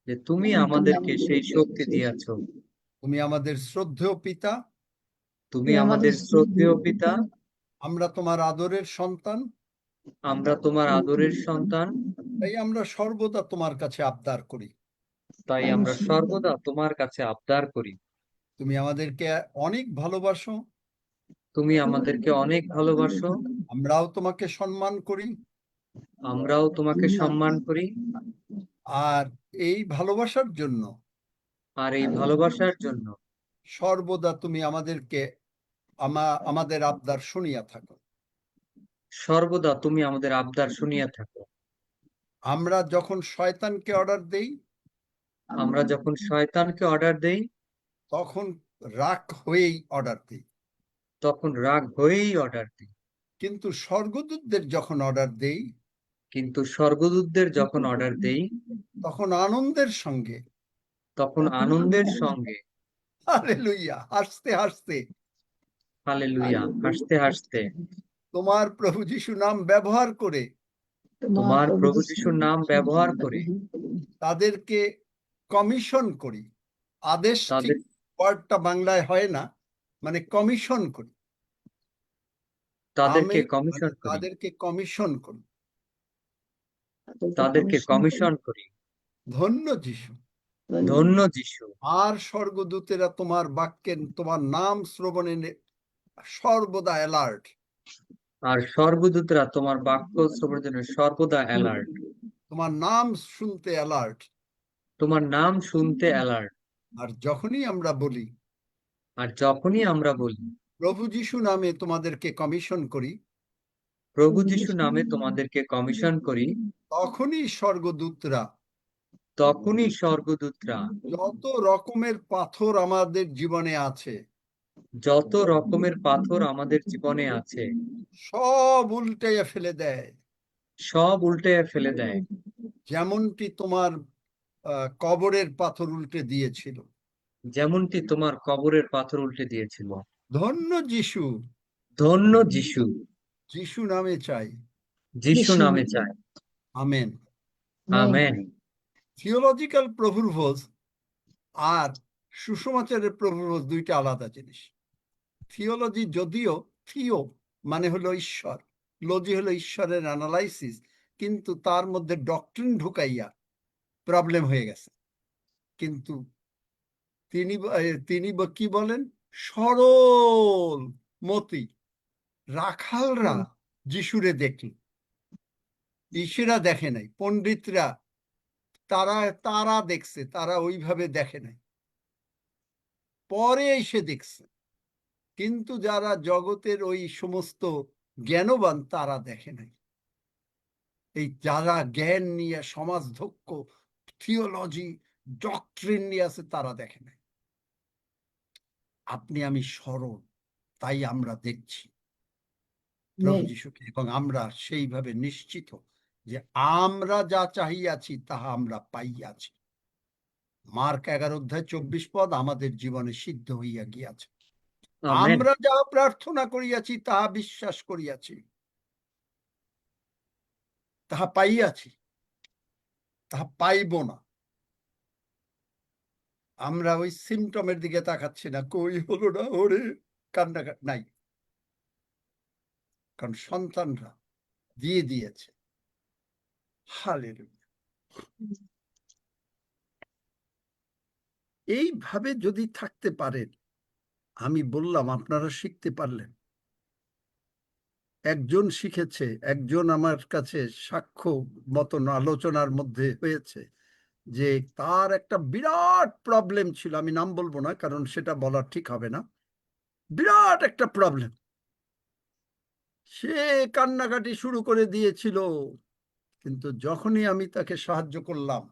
যে তুমি আমাদেরকে সেই শক্তি দিয়েছো। তুমি আমাদের শ্রদ্ধেয় পিতা, তুমি আমাদের শ্রদ্ধেয় পিতা, আমরা তোমার আদরের সন্তান, আমরা তোমার আদরের সন্তান, তাই আমরা সর্বদা তোমার কাছে আবদার করি, তাই আমরা সর্বদা তোমার কাছে আবদার করি। তুমি আমাদেরকে অনেক ভালোবাসো, তুমি আমাদেরকে অনেক ভালোবাসো, আমরাও তোমাকে সম্মান করি, আমরাও তোমাকে সম্মান করি। আর এই ভালোবাসার জন্য, আর এই ভালোবাসার জন্য সর্বদা তুমি আমাদেরকে আমাদের আবদার শুনিয়া থাকো। সর্বদা তুমি আমাদের আবদার শুনিয়া থাকো। আমরা যখন শয়তানকে অর্ডার দেই, আমরা যখন শয়তানকে অর্ডার দেই, তখন রাগ হয়েই অর্ডার দিই, তখন রাগ হয়েই অর্ডার দিই। কিন্তু স্বর্গদূতদের যখন অর্ডার দেই, কিন্তু স্বর্গদূতদের যখন অর্ডার দেই, তখন আনন্দের সঙ্গে, তখন আনন্দের সঙ্গে, হালেলুয়া, হাসতে হাসতে, হালেলুয়া, হাসতে হাসতে তোমার প্রভু যিশু নাম ব্যবহার করে, তোমার প্রভু যিশুর নাম ব্যবহার করে তাদেরকে কমিশন করি। আদেশ তাদের ওয়ার্ডটা বাংলায় হয় না, মানে কমিশন করি, তাদেরকে কমিশন করি, তাদেরকে কমিশন করি। তাদেরকে কমিশন করি। ধন্য যিশু, ধন্য যিশু। আর স্বর্গদূতেরা তোমার বাক্যের, তোমার নাম শ্রবণে সর্বদা অ্যালার্ট, আর স্বর্গদূতরা তোমার বাক্য শ্রবণের জন্য সর্বদা অ্যালার্ট, তোমার নাম শুনতে অ্যালার্ট। তোমার নাম শুনতে অ্যালার্ট। আর যখনই আমরা বলি, আর যখনই আমরা বলি প্রভু যিশু নামে তোমাদেরকে কমিশন করি, প্রভু যিশু নামে তোমাদেরকে কমিশন করি, তখনই স্বর্গদূতরা, তখনই স্বর্গদূতরা যত রকমের পাথর আমাদের জীবনে আছে, যত রকমের পাথর আমাদের জীবনে আছে, সব উল্টাইয়া ফেলে দেয়। সব উল্টে ফেলে দেয়। যেমনটি তোমার কবরের পাথর উল্টে দিয়েছিল। যেমনটি তোমার কবরের পাথর উল্টে দিয়েছিল। ধন্য যিশু, ধন্য যিশু, যিশু নামে চাই। যিশু নামে চায়। আমেন। আমেন। থিওলজিক্যাল প্রভুর্ভোজ আর সুসমাচারের প্রভুর্ভোজ দুইটা আলাদা জিনিস। থিওলজি যদিও থিও মানে হলো ঈশ্বর, লজি হলো ঈশ্বরের অ্যানালাইসিস, কিন্তু তার মধ্যে ডক্ট্রিন ঢুকাইয়া প্রবলেম হয়ে গেছে। কিন্তু তিনি কি বলেন, সরল মতি রাখালরা যিশুরে দেখল, ঋষিরা দেখে নাই, পণ্ডিতরা তারা দেখছে, তারা ওইভাবে দেখে নাই, পরে এসে দেখছে। কিন্তু যারা জগতের ওই সমস্ত জ্ঞানবান তারা দেখে নাই। এই যারা জ্ঞান নিয়ে সমাজধক্য থিওলজি ডক্ট্রিন নিয়ে আছে তারা দেখে নাই। আপনি আমি সরল, তাই আমরা দেখছি প্রভু যিশুকে, এবং আমরা সেইভাবে নিশ্চিত যে আমরা যা চাহিয়াছি তাহা আমরা পাইয়াছি। মার্ক 11:24 আমাদের জীবনে সিদ্ধ হইয়া গিয়াছে। আমেন। আমরা যা প্রার্থনা করিয়াছি তাহা বিশ্বাস করিয়াছি, তাহা পাইয়াছি, তাহা পাইব না। আমরা ওই সিমটমের দিকে তাকাচ্ছি না, কই হলো না, ওরে কান্না নাই, কারণ সন্তানরা দিয়ে দিয়েছে। হালেলুয়া। এইভাবে যদি থাকতে পারেন, আমি বললাম আপনারা শিখতে পারলেন। একজন শিখেছে, একজন আমার কাছে সাক্ষ্য মতন আলোচনার মধ্যে হয়েছে যে তার একটা বিরাট প্রবলেম ছিল, আমি নাম বলবো না কারণ সেটা বলা ঠিক হবে না, বিরাট একটা প্রবলেম। সে কান্নাকাটি শুরু করে দিয়েছিল, কিন্তু যখনই আমি তাকে সাহায্য করলাম,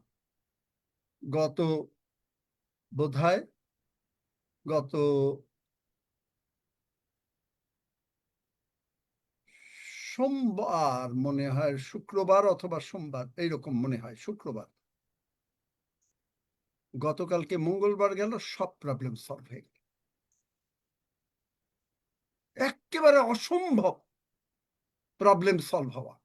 বোধহয় গত সোমবার মনে হয়, শুক্রবার অথবা সোমবার, এইরকম মনে হয় শুক্রবার, গতকালকে মঙ্গলবার গেল, সব প্রবলেম সলভ হয়ে গেল। একেবারে অসম্ভব প্রবলেম সলভ হওয়া।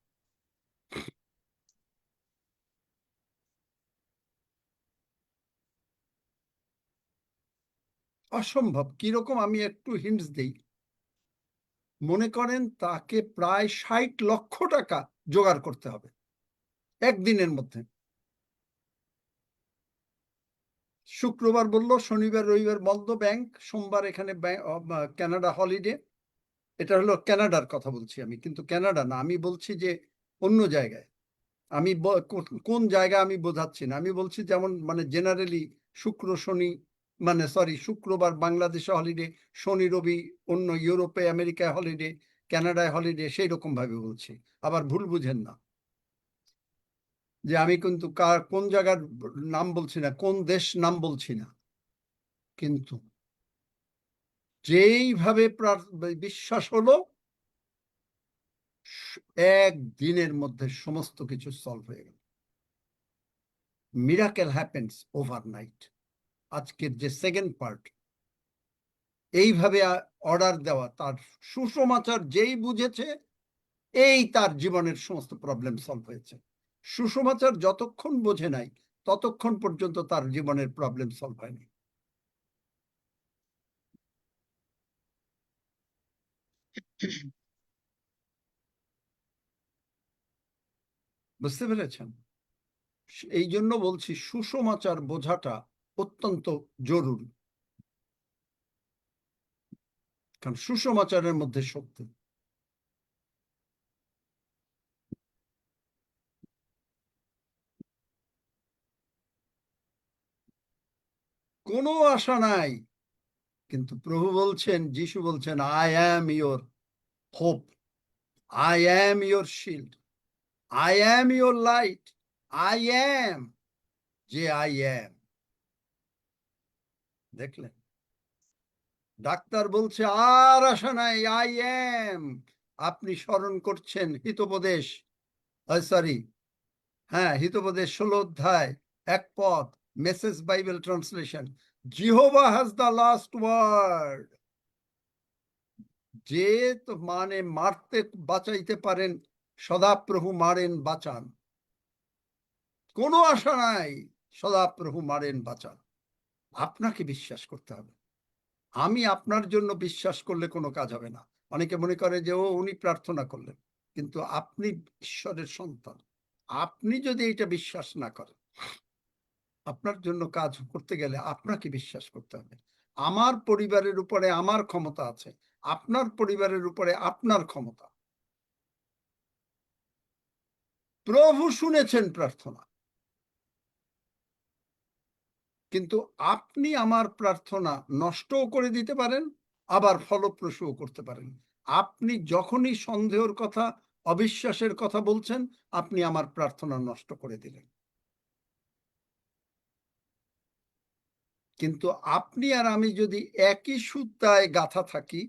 অসম্ভব কিরকম, আমি একটু হিন্টস দেই। মনে করেন তাকে প্রায় 60 লক্ষ টাকা জোগাড় করতে হবে একদিনের মধ্যে। শুক্রবার বলল, শনিবার রবিবার বন্ধ ব্যাংক, সোমবার এখানে কানাডা হলিডে। এটা হলো কানাডার কথা বলছি আমি, কিন্তু কানাডা না, আমি বলছি যে অন্য জায়গায়। আমি কোন জায়গা আমি বোঝাচ্ছি না, আমি বলছি যেমন মানে জেনারেলি শুক্র শনি, মানে সরি শুক্রবার বাংলাদেশে হলিডে, শনি রবি অন্য ইউরোপে আমেরিকায় হলিডে, কানাডায় হলিডে, সেই রকম ভাবে বলছি। আবার ভুল বুঝেন না যে আমি কিন্তু কোন জায়গার নাম বলছি না, কোন দেশ নাম বলছি না, কিন্তু যেইভাবে বিশ্বাস হলো একদিনের মধ্যে সমস্ত কিছু সলভ হয়ে গেল। Miracle happens overnight. আজকের যে সেকেন্ড পার্ট, এইভাবে অর্ডার দেওয়া, তার সুসমাচার যেই বুঝেছে, এই তার জীবনের সমস্ত প্রবলেম সলভ হয়েছে। সুসমাচার যতক্ষণ বোঝে নাই ততক্ষণ পর্যন্ত তার জীবনের প্রবলেম সলভ হয়নি। বুঝতে পেরেছেন? এই জন্য বলছি সুসমাচার বোঝাটা অত্যন্ত জরুরি, কারণ সুসমাচারের মধ্যে শক্তি। কোনো আশা নাই, কিন্তু প্রভু বলছেন, যিশু বলছেন, I am your hope, I am your shield, I am your light, I am, যে আই অ্যাম। দেখলেন, ডাক্তার বলছে আর আশা নাই, আই অ্যাম। আপনি স্মরণ করছেন হিতোপদেশ, সরি, হ্যাঁ, হিতোপদেশ 16 অধ্যায় 1 পদ, message Bible translation, Jehovah has the last word. যে তো মানে মারতে বাঁচাইতে পারেন, সদাপ্রভু মারেন বাঁচান, কোনো আশা নাই, সদাপ্রভু মারেন বাঁচান। আপনাকে বিশ্বাস করতে হবে। আমি আপনার জন্য বিশ্বাস করলে কোনো কাজ হবে না। অনেকে মনে করে যে উনি প্রার্থনা করলেন, কিন্তু আপনি ঈশ্বরের সন্তান। আপনি যদি এটা বিশ্বাস না করেন, আপনার জন্য কাজ করতে গেলে আপনাকে বিশ্বাস করতে হবে। আমার পরিবারের উপরে আমার ক্ষমতা আছে, আপনার পরিবারের উপরে আপনার ক্ষমতা। প্রভু শুনেছেন প্রার্থনা, কিন্তু আপনি আমার প্রার্থনা নষ্টও করে দিতে পারেন, আবার ফলপ্রসূও করতে পারেন। আপনি যখনই সন্দেহের কথা, অবিশ্বাসের কথা বলছেন, আপনি আমার প্রার্থনা নষ্ট করে দিলেন। কিন্তু আপনি আর আমি যদি একই সুতায় গাঁথা থাকি,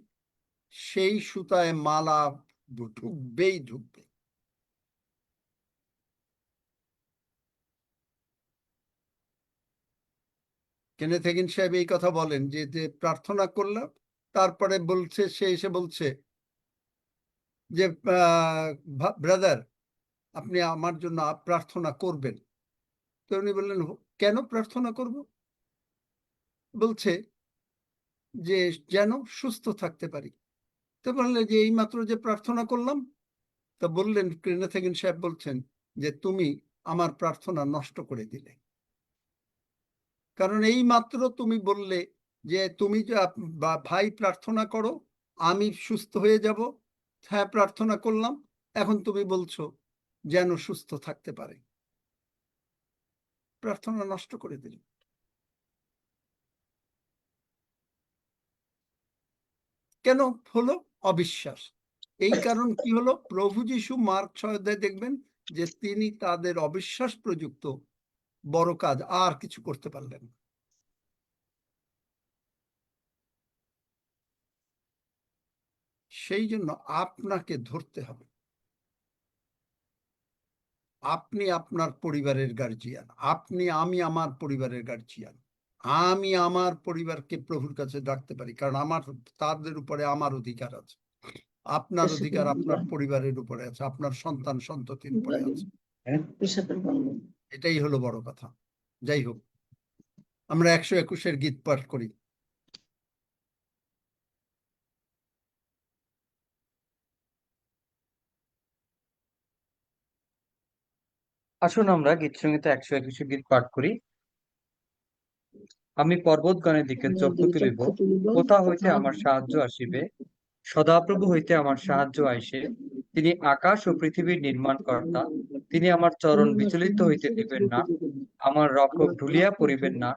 সেই সুতায় মালা ঢুকবেই ঢুকবে। কেনেথ হেগিন সাহেব এই কথা বলেন যে যে প্রার্থনা করলাম, তারপরে বলছে, সে এসে বলছে যে ব্রাদার, আপনি আমার জন্য প্রার্থনা করবেন। তো উনি বললেন, কেন প্রার্থনা করব? বলছে যে যেন সুস্থ থাকতে পারি। তো বললেন যে এই মাত্র যে প্রার্থনা করলাম। তা বললেন, কেনেথ হেগিন সাহেব বলছেন যে তুমি আমার প্রার্থনা নষ্ট করে দিলে। কারণ এই মাত্র তুমি বললে যে তুমি যে ভাই প্রার্থনা করো, আমি সুস্থ হয়ে যাব। হ্যাঁ, প্রার্থনা করলাম। এখন তুমি বলছো যেন সুস্থ থাকতে পারে। প্রার্থনা নষ্ট করে দিল। কেন হলো? অবিশ্বাস। এই কারণ কি হলো? প্রভু যীশু মার্ক 6 অধ্যায়ে দেখবেন যে তিনি তাদের অবিশ্বাস প্রযুক্ত বড় কাজ আর কিছু করতে পারলেন না। সেই জন্য আপনাকে ধরতে হবে। আপনি আপনার পরিবারের গার্জিয়ান, আমি আমার পরিবারের গার্জিয়ান। আমি আমার পরিবারকে প্রভুর কাছে ডাকতে পারি, কারণ আমার তাদের উপরে আমার অধিকার আছে। আপনার অধিকার আপনার পরিবারের উপরে আছে, আপনার সন্তান সন্ততির উপরে আছে। এটাই হলো বড় কথা। যাই হোক, আমরা 121 গীত পাঠ করি। আসুন আমরা গীত সংহিতা 121 গীত পাঠ করি। আমি পর্বতগণের দিকে চক্ষু তুলিব, কোথা হইতে আমার সাহায্য আসিবে? সদাপ্রভু হইতে আমার সাহায্য আইসে। তিনি আকাশ ও পৃথিবীর নির্মাণকর্তা। তিনি আমার চরণ বিচলিত হইতে দিবেন না, আমার রক্ষক ঢুলিয়া পড়িবেন না।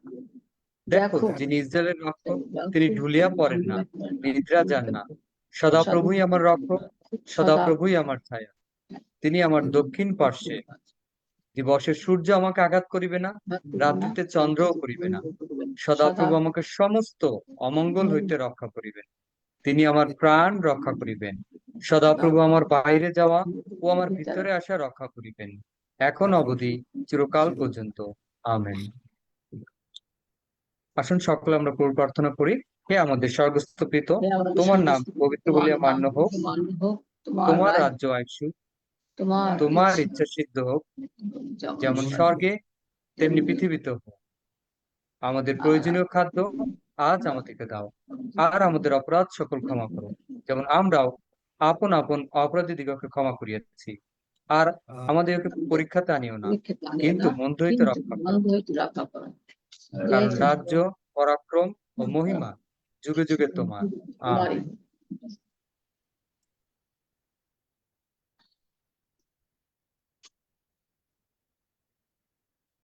দেখো, যিনি ইসরায়েলের রক্ষক, তিনি ঢুলিয়া পড়েন না, নিদ্রা যান না। সদাপ্রভুই আমার রক্ষক, সদাপ্রভুই আমার ছায়া। তিনি আমার দক্ষিণ পার্শ্বে। দিবসে সূর্য আমাকে আঘাত করিবে না, রাত্রিতে চন্দ্রও করিবে না। সদাপ্রভু আমাকে সমস্ত অমঙ্গল হইতে রক্ষা করিবেন। তিনি আমার প্রাণ রক্ষা করিবেন। সদাপ্রভু আমার বাইরে যাওয়া ও আমার ভিতরে আসা রক্ষা করিবেন, এখন অবধি চিরকাল পর্যন্ত। আমেন। আসুন সকলে আমরা প্রভু প্রার্থনা করি। হে আমাদের স্বর্গস্থ পিতা, তোমার নাম পবিত্র বলিয়া মান্য হোক, তোমার রাজ্য আসুক, তোমার ইচ্ছা সিদ্ধ হোক, যেমন স্বর্গে তেমনি পৃথিবীতে হোক। আমাদের প্রয়োজনীয় খাদ্য আজ আমাদেরকে দাও, আর আমাদের অপরাধ সকল ক্ষমা করো, যেমন আমরাও আপন আপন অপরাধীদিগকে ক্ষমা করিয়াছি। আর আমাদেরকে পরীক্ষাতে আনিও না, কিন্তু মন্দ হইতে রক্ষা করো। কারণ রাজ্য, পরাক্রম ও মহিমা যুগে যুগে তোমার। আমেন।